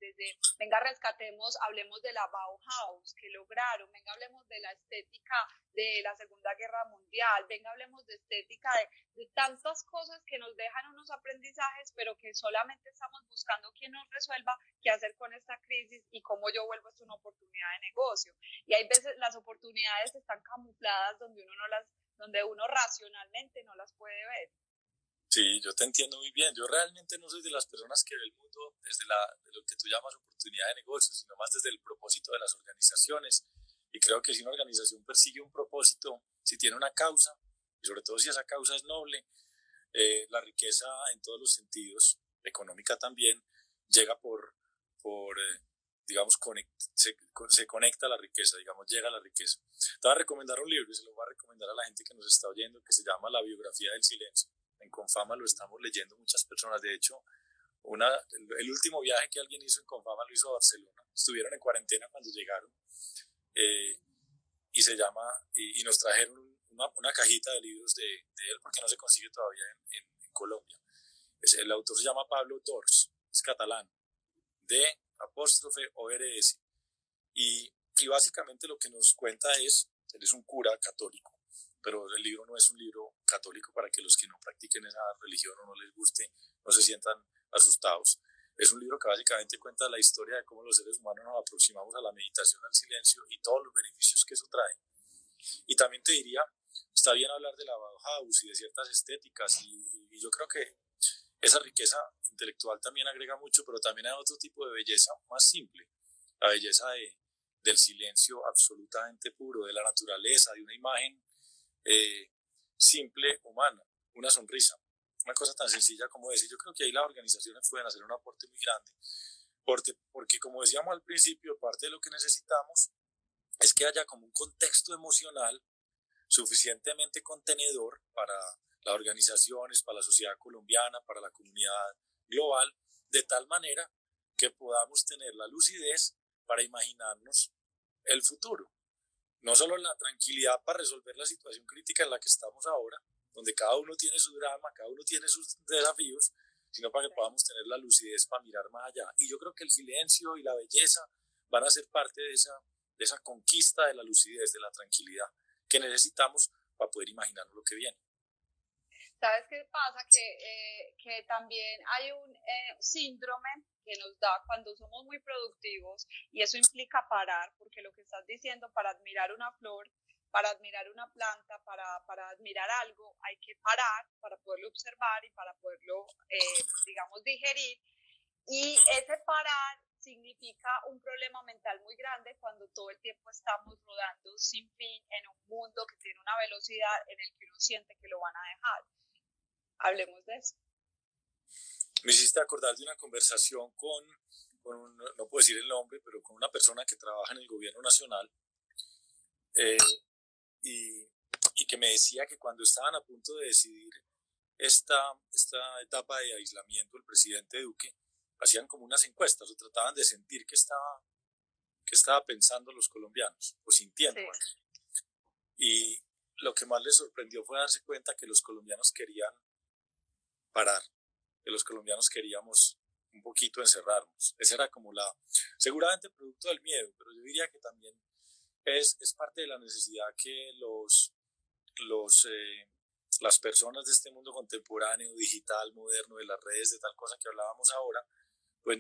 venga, rescatemos, hablemos de la Bauhaus, que lograron, venga, hablemos de la estética de la Segunda Guerra Mundial, venga, hablemos de estética de tantas cosas que nos dejan unos aprendizajes, pero que solamente estamos buscando quién nos resuelva qué hacer con esta crisis y cómo yo vuelvo esto una oportunidad de negocio. Y hay veces las oportunidades están camufladas donde uno racionalmente no las puede ver. Sí, yo te entiendo muy bien. Yo realmente no soy de las personas que ve el mundo desde de lo que tú llamas oportunidad de negocio, sino más desde el propósito de las organizaciones. Y creo que si una organización persigue un propósito, si tiene una causa, y sobre todo si esa causa es noble, la riqueza en todos los sentidos, económica también, llega digamos, se conecta a la riqueza, digamos, llega a la riqueza. Te voy a recomendar un libro y se lo voy a recomendar a la gente que nos está oyendo, que se llama La biografía del silencio. En Confama lo estamos leyendo muchas personas. De hecho, el último viaje que alguien hizo en Confama lo hizo a Barcelona. Estuvieron en cuarentena cuando llegaron eh, y se llama, y nos trajeron una cajita de libros de él porque no se consigue todavía en Colombia. El autor se llama Pablo Dors, es catalán, D''ORS. Y básicamente lo que nos cuenta es, él es un cura católico, pero el libro no es un libro católico para que los que no practiquen esa religión o no les guste, no se sientan asustados. Es un libro que básicamente cuenta la historia de cómo los seres humanos nos aproximamos a la meditación, al silencio y todos los beneficios que eso trae. Y también te diría, está bien hablar de la Bauhaus y de ciertas estéticas y yo creo que esa riqueza intelectual también agrega mucho, pero también hay otro tipo de belleza más simple, la belleza del silencio absolutamente puro, de la naturaleza, de una imagen simple, humana, una sonrisa, una cosa tan sencilla como esa. Yo creo que ahí las organizaciones pueden hacer un aporte muy grande, porque como decíamos al principio, parte de lo que necesitamos es que haya como un contexto emocional suficientemente contenedor para las organizaciones, para la sociedad colombiana, para la comunidad global, de tal manera que podamos tener la lucidez para imaginarnos el futuro. No solo la tranquilidad para resolver la situación crítica en la que estamos ahora, donde cada uno tiene su drama, cada uno tiene sus desafíos, sino para que podamos tener la lucidez para mirar más allá. Y yo creo que el silencio y la belleza van a ser parte de esa conquista de la lucidez, de la tranquilidad que necesitamos para poder imaginarnos lo que viene. ¿Sabes qué pasa? Que también hay un síndrome que nos da cuando somos muy productivos y eso implica parar, porque lo que estás diciendo, para admirar una flor, para admirar una planta, para admirar algo, hay que parar para poderlo observar y para poderlo, digamos, digerir. Y ese parar significa un problema mental muy grande cuando todo el tiempo estamos rodando sin fin en un mundo que tiene una velocidad en el que uno siente que lo van a dejar. Hablemos de eso. Me hiciste acordar de una conversación no puedo decir el nombre, pero con una persona que trabaja en el gobierno nacional eh, y que me decía que cuando estaban a punto de decidir esta etapa de aislamiento, el presidente Duque, hacían como unas encuestas o trataban de sentir qué estaba pensando los colombianos o sintiendo. Sí. Y lo que más les sorprendió fue darse cuenta que los colombianos querían parar, que los colombianos queríamos un poquito encerrarnos. Esa era como seguramente producto del miedo, pero yo diría que también es parte de la necesidad que las personas de este mundo contemporáneo, digital, moderno, de las redes, de tal cosa que hablábamos ahora, pues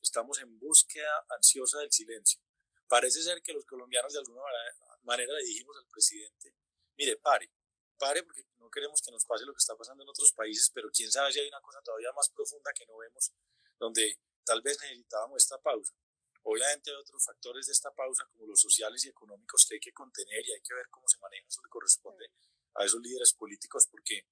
estamos en búsqueda ansiosa del silencio. Parece ser que los colombianos de alguna manera le dijimos al presidente, mire, pare porque no queremos que nos pase lo que está pasando en otros países, pero quién sabe si hay una cosa todavía más profunda que no vemos, donde tal vez necesitábamos esta pausa. Obviamente hay otros factores de esta pausa, como los sociales y económicos, que hay que contener y hay que ver cómo se maneja. Eso le corresponde a esos líderes políticos, porque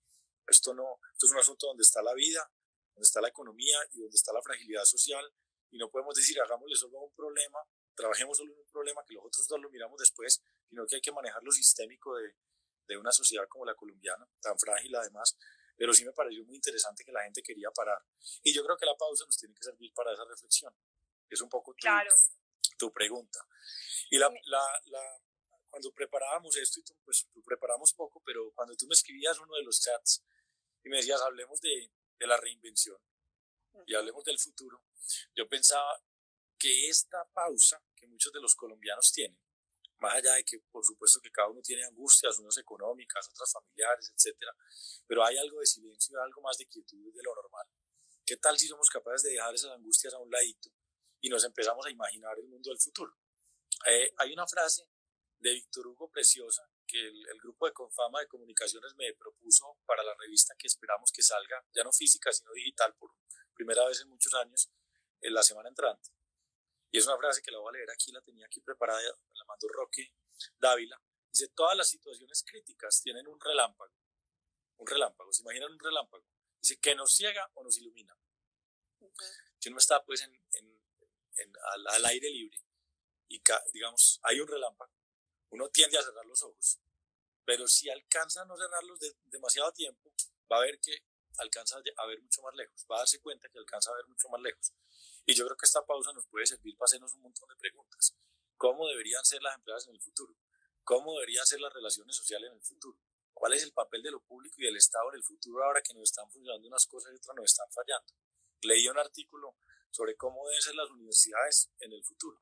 esto es un asunto donde está la vida, donde está la economía y donde está la fragilidad social, y no podemos decir hagámosle solo un problema, trabajemos solo en un problema, que los otros dos lo miramos después, sino que hay que manejar lo sistémico de una sociedad como la colombiana, tan frágil además. Pero sí me pareció muy interesante que la gente quería parar. Y yo creo que la pausa nos tiene que servir para esa reflexión. Es un poco tu pregunta. Y cuando preparábamos esto, pues preparamos poco, pero cuando tú me escribías uno de los chats y me decías, hablemos de la reinvención y hablemos del futuro, yo pensaba que esta pausa que muchos de los colombianos tienen, más allá de que por supuesto que cada uno tiene angustias, unas económicas, otras familiares, etcétera, pero hay algo de silencio, algo más de quietud de lo normal. ¿Qué tal si somos capaces de dejar esas angustias a un ladito y nos empezamos a imaginar el mundo del futuro? Hay una frase de Víctor Hugo preciosa el grupo de Confama de Comunicaciones me propuso para la revista que esperamos que salga, ya no física, sino digital, por primera vez en muchos años, en la semana entrante. Y es una frase que la voy a leer aquí, la tenía aquí preparada, me la mandó Roque Dávila. Dice, todas las situaciones críticas tienen un relámpago, ¿se imaginan un relámpago? Dice, que nos ciega o nos ilumina. Si uno está pues al aire libre y digamos, hay un relámpago, uno tiende a cerrar los ojos, pero si alcanza a no cerrarlos demasiado tiempo, va a ver que alcanza a ver mucho más lejos, va a darse cuenta que alcanza a ver mucho más lejos. Y yo creo que esta pausa nos puede servir para hacernos un montón de preguntas. ¿Cómo deberían ser las empresas en el futuro? ¿Cómo deberían ser las relaciones sociales en el futuro? ¿Cuál es el papel de lo público y del Estado en el futuro ahora que nos están funcionando unas cosas y otras nos están fallando? Leí un artículo sobre cómo deben ser las universidades en el futuro.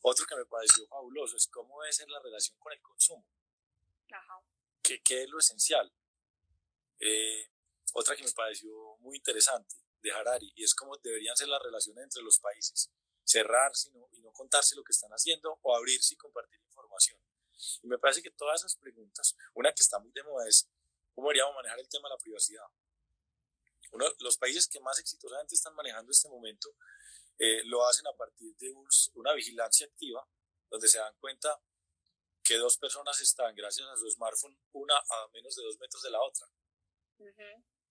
Otro que me pareció fabuloso es cómo debe ser la relación con el consumo. Ajá. ¿Qué es lo esencial? Otra que me pareció muy interesante, de Harari, y es cómo deberían ser las relaciones entre los países. Cerrarse y no contarse lo que están haciendo, o abrirse y compartir información. Y me parece que todas esas preguntas, una que está muy de moda es cómo deberíamos manejar el tema de la privacidad. Los países que más exitosamente están manejando este momento lo hacen a partir de una vigilancia activa, donde se dan cuenta que dos personas están, gracias a su smartphone, una a menos de 2 metros de la otra.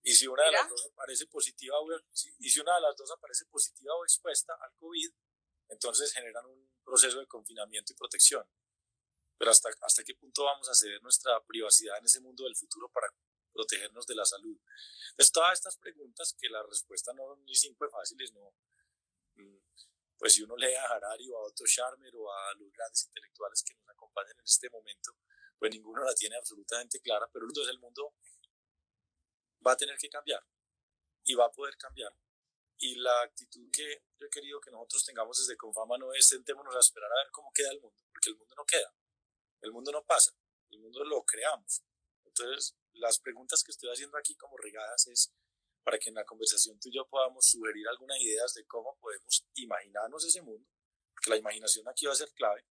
Y si una de las dos aparece positiva, si una de las dos aparece positiva o expuesta al COVID, entonces generan un proceso de confinamiento y protección. Pero ¿hasta qué punto vamos a ceder nuestra privacidad en ese mundo del futuro para protegernos de la salud? Entonces, todas estas preguntas, que la respuesta no son ni siempre fáciles, no. Pues si uno lee a Harari o a Otto Scharmer o a los grandes intelectuales que nos acompañan en este momento, pues ninguno la tiene absolutamente clara, pero entonces el mundo va a tener que cambiar y va a poder cambiar. Y la actitud que yo he querido que nosotros tengamos desde Confama no es sentémonos a esperar a ver cómo queda el mundo, porque el mundo no queda, el mundo no pasa, el mundo lo creamos. Entonces, las preguntas que estoy haciendo aquí como regadas es para que en la conversación tú y yo podamos sugerir algunas ideas de cómo podemos imaginarnos ese mundo, porque la imaginación aquí va a ser clave.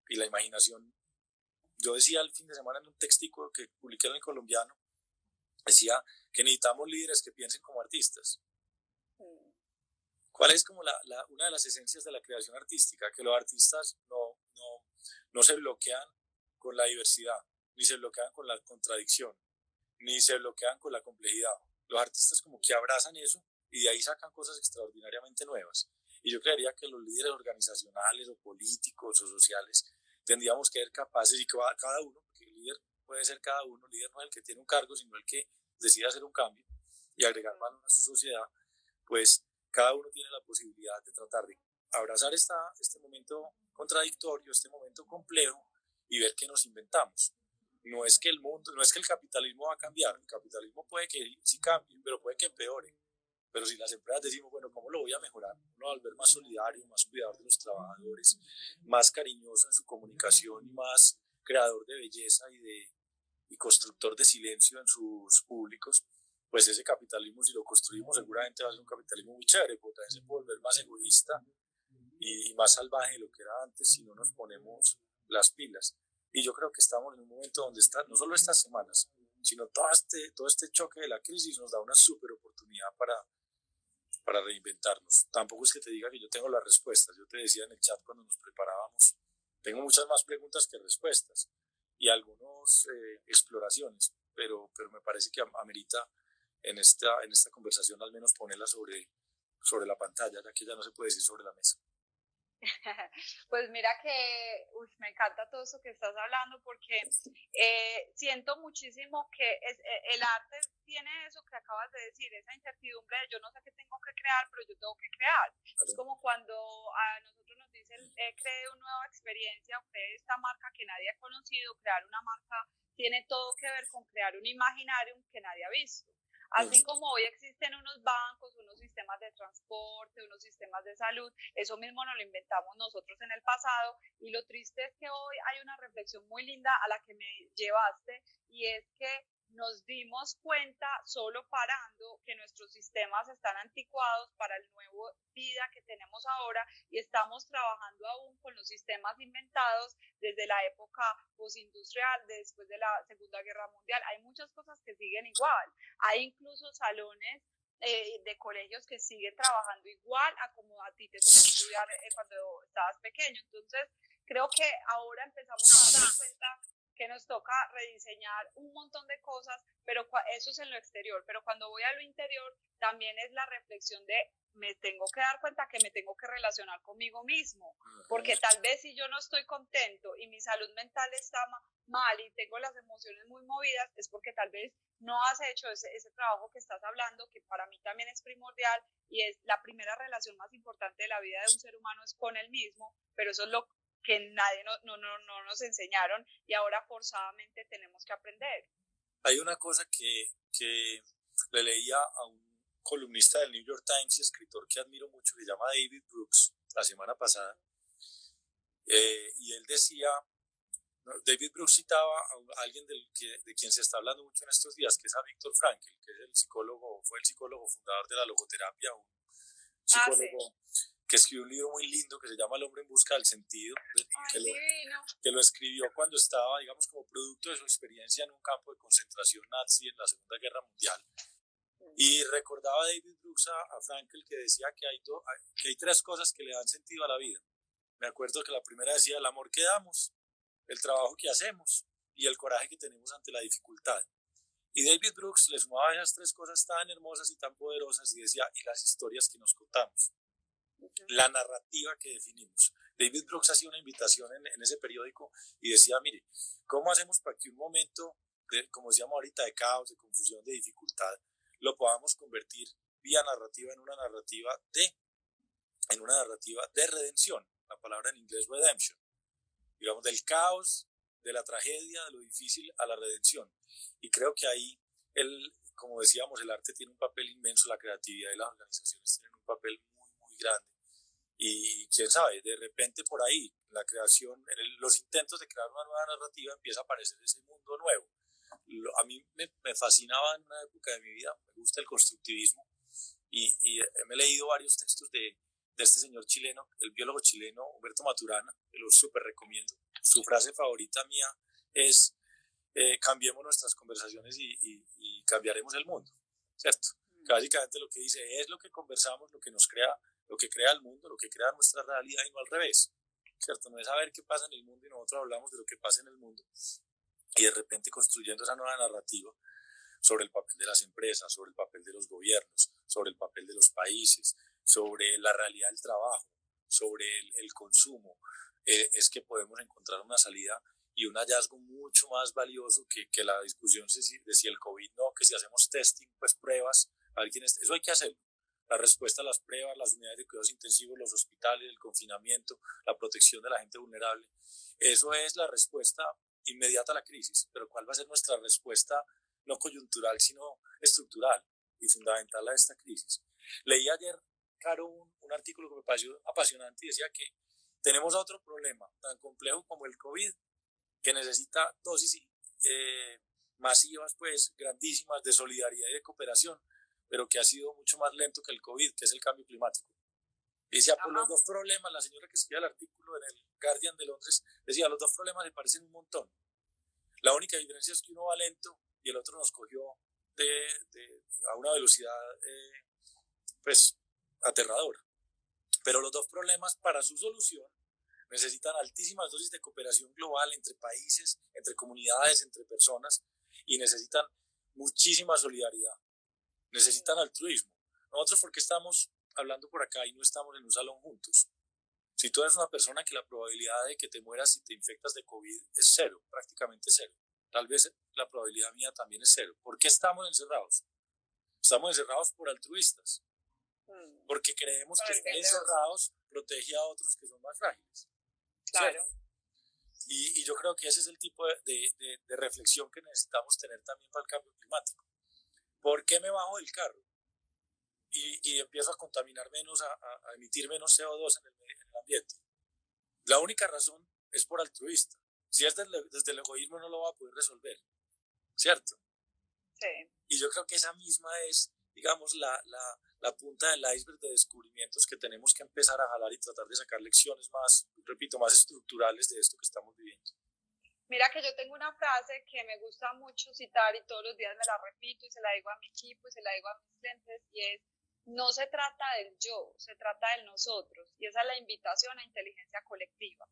Y la imaginación, yo decía el fin de semana en un textico que publiqué en El Colombiano, decía que necesitamos líderes que piensen como artistas. ¿Cuál es como una de las esencias de la creación artística? Que los artistas no se bloquean con la diversidad, ni se bloquean con la contradicción, ni se bloquean con la complejidad. Los artistas como que abrazan eso y de ahí sacan cosas extraordinariamente nuevas. Y yo creería que los líderes organizacionales o políticos o sociales tendríamos que ser capaces, y que cada uno, porque el líder puede ser cada uno, el líder no es el que tiene un cargo, sino el que decide hacer un cambio y agregar valor a su sociedad, pues cada uno tiene la posibilidad de tratar de abrazar este momento contradictorio, este momento complejo, y ver qué nos inventamos. No es que el capitalismo va a cambiar, el capitalismo puede que sí cambie, pero puede que empeore. Pero si las empresas decimos, bueno, ¿cómo lo voy a mejorar? Uno va a volver más solidario, más cuidador de los trabajadores, más cariñoso en su comunicación y más creador de belleza y constructor de silencio en sus públicos, pues ese capitalismo, si lo construimos, seguramente va a ser un capitalismo muy chévere, porque también se puede volver más egoísta y más salvaje de lo que era antes si no nos ponemos las pilas. Y yo creo que estamos en un momento donde no solo estas semanas, sino todo este choque de la crisis nos da una súper oportunidad para reinventarnos. Tampoco es que te diga que yo tengo las respuestas. Yo te decía en el chat cuando nos preparábamos, tengo muchas más preguntas que respuestas y algunas exploraciones, pero me parece que amerita en esta conversación al menos ponerla sobre la pantalla, ya que ya no se puede decir sobre la mesa. Pues mira que me encanta todo eso que estás hablando, porque siento muchísimo que el arte tiene eso que acabas de decir, esa incertidumbre de yo no sé qué tengo que crear, pero yo tengo que crear. Claro. Es como cuando a nosotros nos dicen cree una nueva experiencia o cree esta marca que nadie ha conocido. Crear una marca tiene todo que ver con crear un imaginario que nadie ha visto. Así como hoy existen unos bancos, unos sistemas de transporte, unos sistemas de salud, eso mismo nos lo inventamos nosotros en el pasado, y lo triste es que hoy hay una reflexión muy linda a la que me llevaste, y es que nos dimos cuenta solo parando que nuestros sistemas están anticuados para el nuevo vida que tenemos ahora y estamos trabajando aún con los sistemas inventados desde la época postindustrial, después de la Segunda Guerra Mundial. Hay muchas cosas que siguen igual. Hay incluso salones de colegios que siguen trabajando igual a como a ti te tocó estudiar cuando estabas pequeño. Entonces, creo que ahora empezamos a darnos cuenta que nos toca rediseñar un montón de cosas, pero eso es en lo exterior, pero cuando voy a lo interior también es la reflexión de me tengo que dar cuenta que me tengo que relacionar conmigo mismo, porque tal vez si yo no estoy contento y mi salud mental está mal y tengo las emociones muy movidas, es porque tal vez no has hecho ese trabajo que estás hablando, que para mí también es primordial y es la primera relación más importante de la vida de un ser humano es con él mismo, pero eso es lo que nadie no nos enseñaron y ahora forzadamente tenemos que aprender. Hay una cosa que le leía a un columnista del New York Times y escritor que admiro mucho, que se llama David Brooks, la semana pasada, y él decía, David Brooks citaba a alguien de quien se está hablando mucho en estos días, que es a Viktor Frankl, que es fue el psicólogo fundador de la logoterapia, un psicólogo que escribió un libro muy lindo que se llama El hombre en busca del sentido, que lo escribió cuando estaba, digamos, como producto de su experiencia en un campo de concentración nazi en la Segunda Guerra Mundial. Y recordaba David Brooks a Frankl que decía que hay tres cosas que le dan sentido a la vida. Me acuerdo que la primera decía el amor que damos, el trabajo que hacemos y el coraje que tenemos ante la dificultad. Y David Brooks le sumaba esas tres cosas tan hermosas y tan poderosas y decía, y las historias que nos contamos, la narrativa que definimos. David Brooks hacía una invitación en ese periódico y decía, mire, ¿cómo hacemos para que un momento, como decíamos ahorita, de caos, de confusión, de dificultad, lo podamos convertir vía narrativa en una narrativa de redención? La palabra en inglés redemption. Digamos, del caos, de la tragedia, de lo difícil a la redención. Y creo que ahí, como decíamos, el arte tiene un papel inmenso, la creatividad y las organizaciones tienen un papel muy, muy grande. Y quién sabe, de repente por ahí, la creación, los intentos de crear una nueva narrativa, empieza a aparecer ese mundo nuevo. A mí me fascinaba en una época de mi vida, me gusta el constructivismo, y me he leído varios textos de este señor chileno, el biólogo chileno Humberto Maturana, que lo súper recomiendo. Su frase favorita mía es, cambiemos nuestras conversaciones y cambiaremos el mundo, ¿cierto? Que básicamente lo que dice es lo que conversamos, lo que crea el mundo, lo que crea nuestra realidad y no al revés, ¿cierto? No es saber qué pasa en el mundo y nosotros hablamos de lo que pasa en el mundo y de repente construyendo esa nueva narrativa sobre el papel de las empresas, sobre el papel de los gobiernos, sobre el papel de los países, sobre la realidad del trabajo, sobre el consumo, es que podemos encontrar una salida y un hallazgo mucho más valioso que la discusión de si el COVID no, que si hacemos testing, pues pruebas, a ver quién es, eso hay que hacerlo. La respuesta a las pruebas, las unidades de cuidados intensivos, los hospitales, el confinamiento, la protección de la gente vulnerable, eso es la respuesta inmediata a la crisis, pero ¿cuál va a ser nuestra respuesta no coyuntural, sino estructural y fundamental a esta crisis? Leí ayer, Caro, un artículo que me pareció apasionante y decía que tenemos otro problema tan complejo como el COVID, que necesita dosis masivas, pues grandísimas de solidaridad y de cooperación, pero que ha sido mucho más lento que el COVID, que es el cambio climático. Y decía, pues los dos problemas, la señora que escribía el artículo en el Guardian de Londres, decía, los dos problemas se parecen un montón. La única diferencia es que uno va lento y el otro nos cogió a una velocidad pues aterradora. Pero los dos problemas, para su solución, necesitan altísimas dosis de cooperación global entre países, entre comunidades, entre personas, y necesitan muchísima solidaridad. Necesitan altruismo. Nosotros, ¿por qué estamos hablando por acá y no estamos en un salón juntos? Si tú eres una persona que la probabilidad de que te mueras si te infectas de COVID es cero, prácticamente cero. Tal vez la probabilidad mía también es cero. ¿Por qué estamos encerrados? Estamos encerrados por altruistas. Porque creemos que estar encerrados protege a otros que son más frágiles. Claro. Y yo creo que ese es el tipo de reflexión que necesitamos tener también para el cambio climático. ¿Por qué me bajo del carro y empiezo a contaminar menos, a emitir menos CO2 en el ambiente? La única razón es por altruista. Si es desde el egoísmo no lo va a poder resolver, ¿cierto? Sí. Y yo creo que esa misma es, digamos, la punta del iceberg de descubrimientos que tenemos que empezar a jalar y tratar de sacar lecciones más, repito, más estructurales de esto que estamos viviendo. Mira que yo tengo una frase que me gusta mucho citar y todos los días me la repito y se la digo a mi equipo y se la digo a mis clientes y es, no se trata del yo, se trata del nosotros y esa es la invitación a inteligencia colectiva.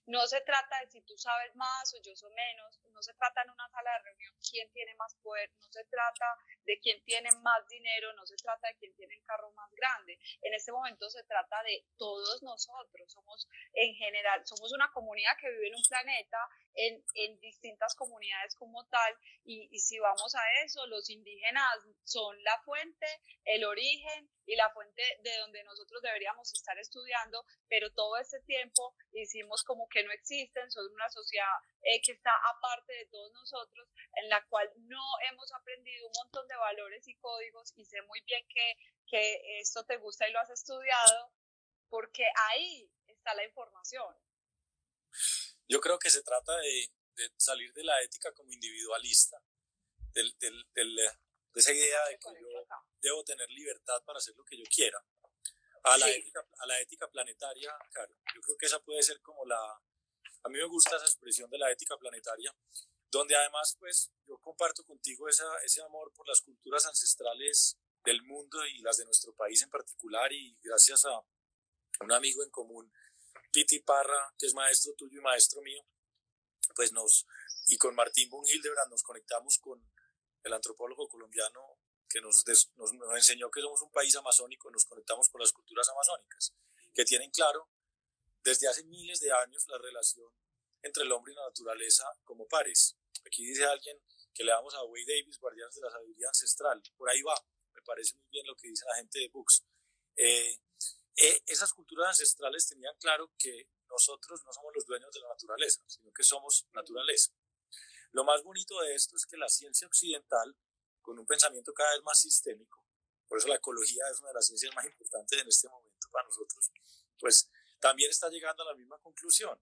No se trata de si tú sabes más o yo soy menos, no se trata en una sala de reunión quién tiene más poder, no se trata de quién tiene más dinero, no se trata de quién tiene el carro más grande. En este momento se trata de todos nosotros, somos en general, somos una comunidad que vive en un planeta, en distintas comunidades como tal, y si vamos a eso, los indígenas son la fuente, el origen y la fuente de donde nosotros deberíamos estar estudiando, pero todo este tiempo hicimos como que no existen, son una sociedad que está aparte de todos nosotros, en la cual no hemos aprendido un montón de valores y códigos, y sé muy bien que esto te gusta y lo has estudiado, porque ahí está la información. Yo creo que se trata de salir de la ética como individualista, de esa idea de que yo debo tener libertad para hacer lo que yo quiera, a la ética planetaria, claro. Yo creo que esa puede ser como a mí me gusta esa expresión de la ética planetaria, donde además pues yo comparto contigo ese amor por las culturas ancestrales del mundo y las de nuestro país en particular, y gracias a un amigo en común, Piti Parra, que es maestro tuyo y maestro mío, pues y con Martín von Hildebrand nos conectamos con el antropólogo colombiano que nos enseñó que somos un país amazónico, nos conectamos con las culturas amazónicas, que tienen claro desde hace miles de años la relación entre el hombre y la naturaleza como pares. Aquí dice alguien que le damos a Wade Davis, Guardianes de la Sabiduría Ancestral, por ahí va, me parece muy bien lo que dice la gente de Books. Esas culturas ancestrales tenían claro que nosotros no somos los dueños de la naturaleza, sino que somos naturaleza. Lo más bonito de esto es que la ciencia occidental, con un pensamiento cada vez más sistémico, por eso la ecología es una de las ciencias más importantes en este momento para nosotros, pues también está llegando a la misma conclusión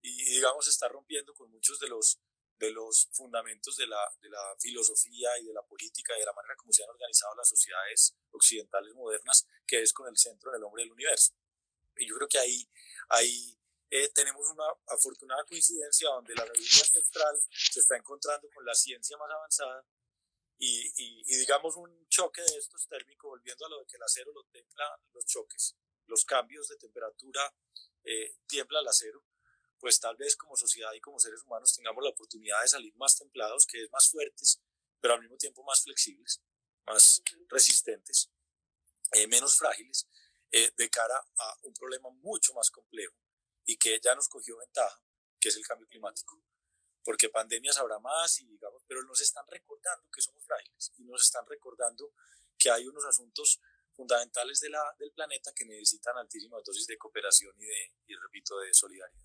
y digamos está rompiendo con muchos de los fundamentos de la filosofía y de la política y de la manera como se han organizado las sociedades occidentales modernas, que es con el centro del hombre del universo. Y yo creo que ahí tenemos una afortunada coincidencia donde la sabiduría ancestral se está encontrando con la ciencia más avanzada y digamos un choque de estos térmicos, volviendo a lo de que el acero lo templa los choques, los cambios de temperatura tiembla el acero, pues tal vez como sociedad y como seres humanos tengamos la oportunidad de salir más templados, que es más fuertes, pero al mismo tiempo más flexibles, más resistentes, menos frágiles, de cara a un problema mucho más complejo y que ya nos cogió ventaja, que es el cambio climático. Porque pandemias habrá más, y digamos, pero nos están recordando que somos frágiles y nos están recordando que hay unos asuntos fundamentales del planeta que necesitan altísimas dosis de cooperación y repito, de solidaridad.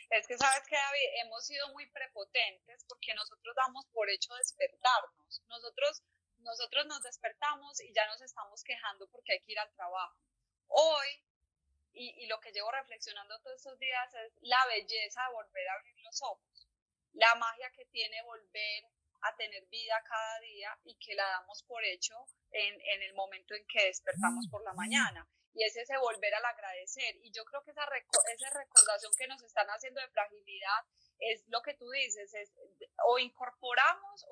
Es que, ¿sabes qué, David? Hemos sido muy prepotentes porque nosotros damos por hecho despertarnos. Nosotros nos despertamos y ya nos estamos quejando porque hay que ir al trabajo. Hoy, y lo que llevo reflexionando todos estos días es la belleza de volver a abrir los ojos, la magia que tiene volver a tener vida cada día y que la damos por hecho en el momento en que despertamos por la mañana. Y es ese volver al agradecer. Y yo creo que esa recordación que nos están haciendo de fragilidad es lo que tú dices, es o incorporamos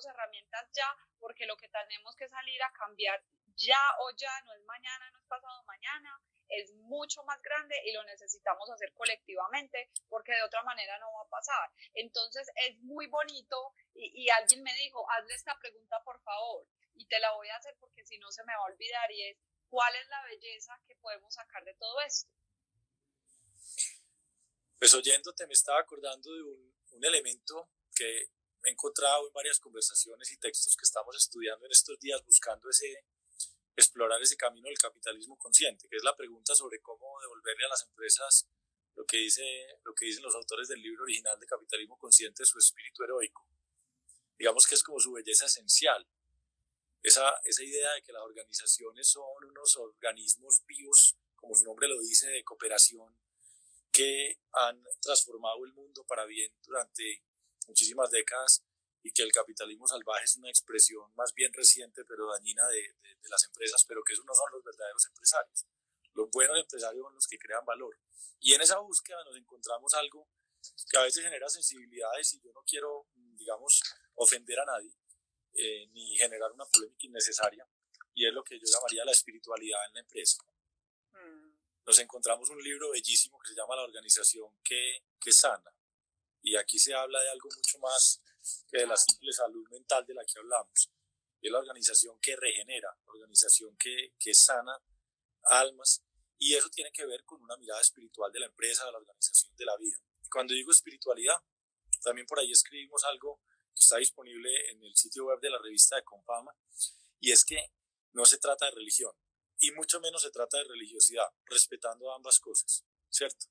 herramientas ya, porque lo que tenemos que salir a cambiar ya o ya, no es mañana, no es pasado mañana, es mucho más grande y lo necesitamos hacer colectivamente porque de otra manera no va a pasar. Entonces es muy bonito y alguien me dijo, hazle esta pregunta por favor, y te la voy a hacer porque si no se me va a olvidar, y es, ¿cuál es la belleza que podemos sacar de todo esto? Pues oyéndote me estaba acordando de un elemento que he encontrado en varias conversaciones y textos que estamos estudiando en estos días, buscando explorar ese camino del capitalismo consciente, que es la pregunta sobre cómo devolverle a las empresas lo que dicen los autores del libro original de Capitalismo Consciente, su espíritu heroico. Digamos que es como su belleza esencial. Esa idea de que las organizaciones son unos organismos vivos, como su nombre lo dice, de cooperación, que han transformado el mundo para bien durante muchísimas décadas y que el capitalismo salvaje es una expresión más bien reciente pero dañina de las empresas, pero que esos no son los verdaderos empresarios. Los buenos empresarios son los que crean valor. Y en esa búsqueda nos encontramos algo que a veces genera sensibilidades y yo no quiero, digamos, ofender a nadie ni generar una polémica innecesaria, y es lo que yo llamaría la espiritualidad en la empresa. Nos encontramos un libro bellísimo que se llama La organización que sana, y aquí se habla de algo mucho más que de la simple salud mental de la que hablamos. Es la organización que regenera, la organización que sana almas, y eso tiene que ver con una mirada espiritual de la empresa, de la organización de la vida. Cuando digo espiritualidad, también por ahí escribimos algo que está disponible en el sitio web de la revista de Confama, y es que no se trata de religión, y mucho menos se trata de religiosidad, respetando ambas cosas, ¿cierto?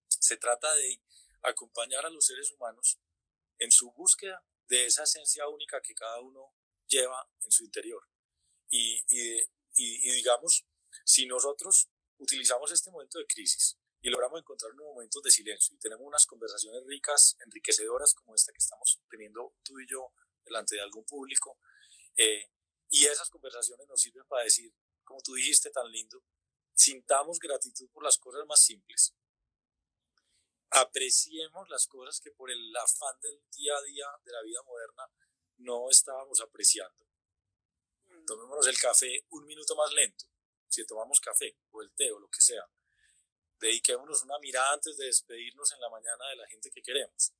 Se trata de acompañar a los seres humanos en su búsqueda de esa esencia única que cada uno lleva en su interior. Y digamos, si nosotros utilizamos este momento de crisis y logramos encontrar unos momentos de silencio y tenemos unas conversaciones ricas, enriquecedoras como esta que estamos teniendo tú y yo delante de algún público, y esas conversaciones nos sirven para decir, como tú dijiste tan lindo, sintamos gratitud por las cosas más simples, apreciemos las cosas que por el afán del día a día de la vida moderna no estábamos apreciando. Tomémonos el café un minuto más lento, si tomamos café o el té o lo que sea. Dediquémonos una mirada antes de despedirnos en la mañana de la gente que queremos.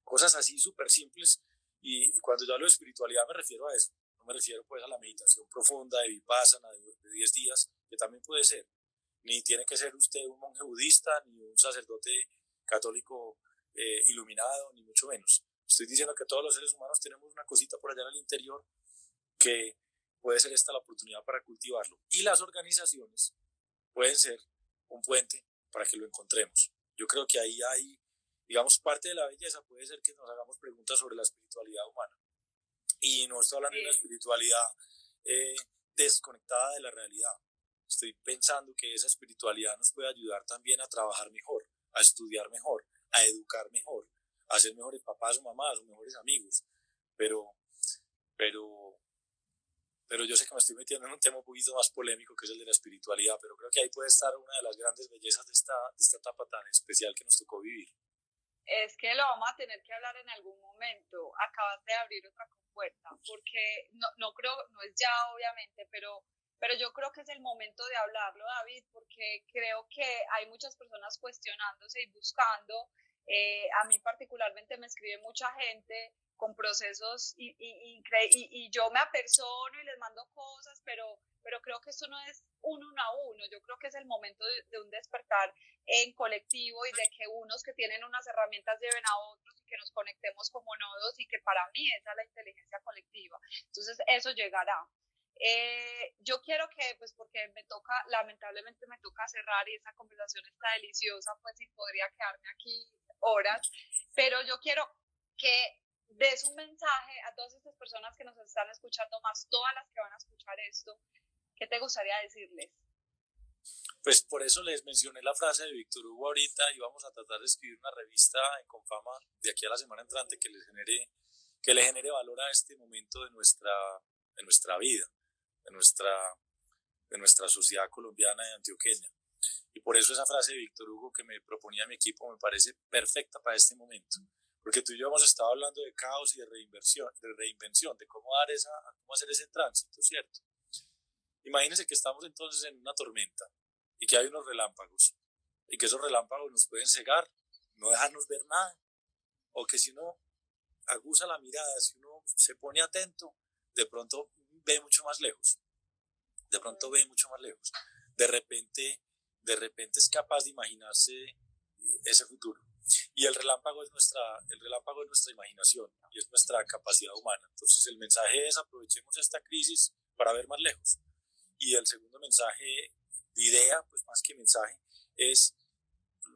Cosas así súper simples, y cuando yo hablo de espiritualidad me refiero a eso. No me refiero pues a la meditación profunda de Vipassana de 10 días, que también puede ser. Ni tiene que ser usted un monje budista, ni un sacerdote católico iluminado, ni mucho menos. Estoy diciendo que todos los seres humanos tenemos una cosita por allá en el interior que puede ser esta la oportunidad para cultivarlo. Y las organizaciones pueden ser un puente para que lo encontremos. Yo creo que ahí hay, digamos, parte de la belleza puede ser que nos hagamos preguntas sobre la espiritualidad humana. Y no estoy hablando de una espiritualidad desconectada de la realidad. Estoy pensando que esa espiritualidad nos puede ayudar también a trabajar mejor, a estudiar mejor, a educar mejor, a ser mejores papás o mamás o mejores amigos. Pero yo sé que me estoy metiendo en un tema un poquito más polémico, que es el de la espiritualidad, pero creo que ahí puede estar una de las grandes bellezas de esta etapa tan especial que nos tocó vivir. Es que lo vamos a tener que hablar en algún momento. Acabas de abrir otra compuerta, porque no creo, no es ya obviamente, pero yo creo que es el momento de hablarlo, David, porque creo que hay muchas personas cuestionándose y buscando. A mí particularmente me escribe mucha gente con procesos y yo me apersono y les mando cosas, pero creo que esto no es uno a uno. Yo creo que es el momento de un despertar en colectivo y de que unos que tienen unas herramientas lleven a otros y que nos conectemos como nodos, y que para mí esa es la inteligencia colectiva. Entonces eso llegará. Yo quiero que, pues porque lamentablemente me toca cerrar y esta conversación está deliciosa, pues sí podría quedarme aquí horas, pero yo quiero que des un mensaje a todas estas personas que nos están escuchando, más todas las que van a escuchar esto. ¿Qué te gustaría decirles? Pues por eso les mencioné la frase de Víctor Hugo ahorita, y vamos a tratar de escribir una revista en Confama de aquí a la semana entrante que le genere valor a este momento de nuestra vida, de nuestra sociedad colombiana y antioqueña. Y por eso esa frase de Víctor Hugo que me proponía mi equipo me parece perfecta para este momento. Porque tú y yo hemos estado hablando de caos y de reinvención, de cómo hacer ese tránsito, ¿cierto? Imagínense que estamos entonces en una tormenta y que hay unos relámpagos, y que esos relámpagos nos pueden cegar, no dejarnos ver nada, o que si uno aguza la mirada, si uno se pone atento, de pronto ve mucho más lejos, de repente es capaz de imaginarse ese futuro. Y el relámpago es nuestra imaginación y es nuestra capacidad humana. Entonces el mensaje es: aprovechemos esta crisis para ver más lejos. Y el segundo mensaje, idea, pues más que mensaje, es: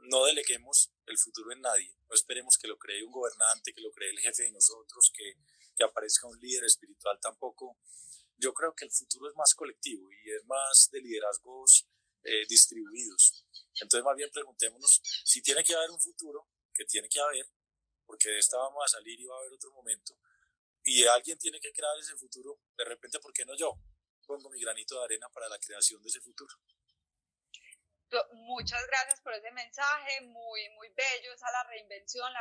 no deleguemos el futuro en nadie. No esperemos que lo cree un gobernante, que lo cree el jefe de nosotros, que aparezca un líder espiritual tampoco. Yo creo que el futuro es más colectivo y es más de liderazgos distribuidos. Entonces más bien preguntémonos si tiene que haber un futuro, que tiene que haber, porque de esta vamos a salir y va a haber otro momento. y alguien tiene que crear ese futuro. De repente, ¿por qué no yo? Pongo mi granito de arena para la creación de ese futuro. Muchas gracias por ese mensaje, muy, muy bello, esa la reinvención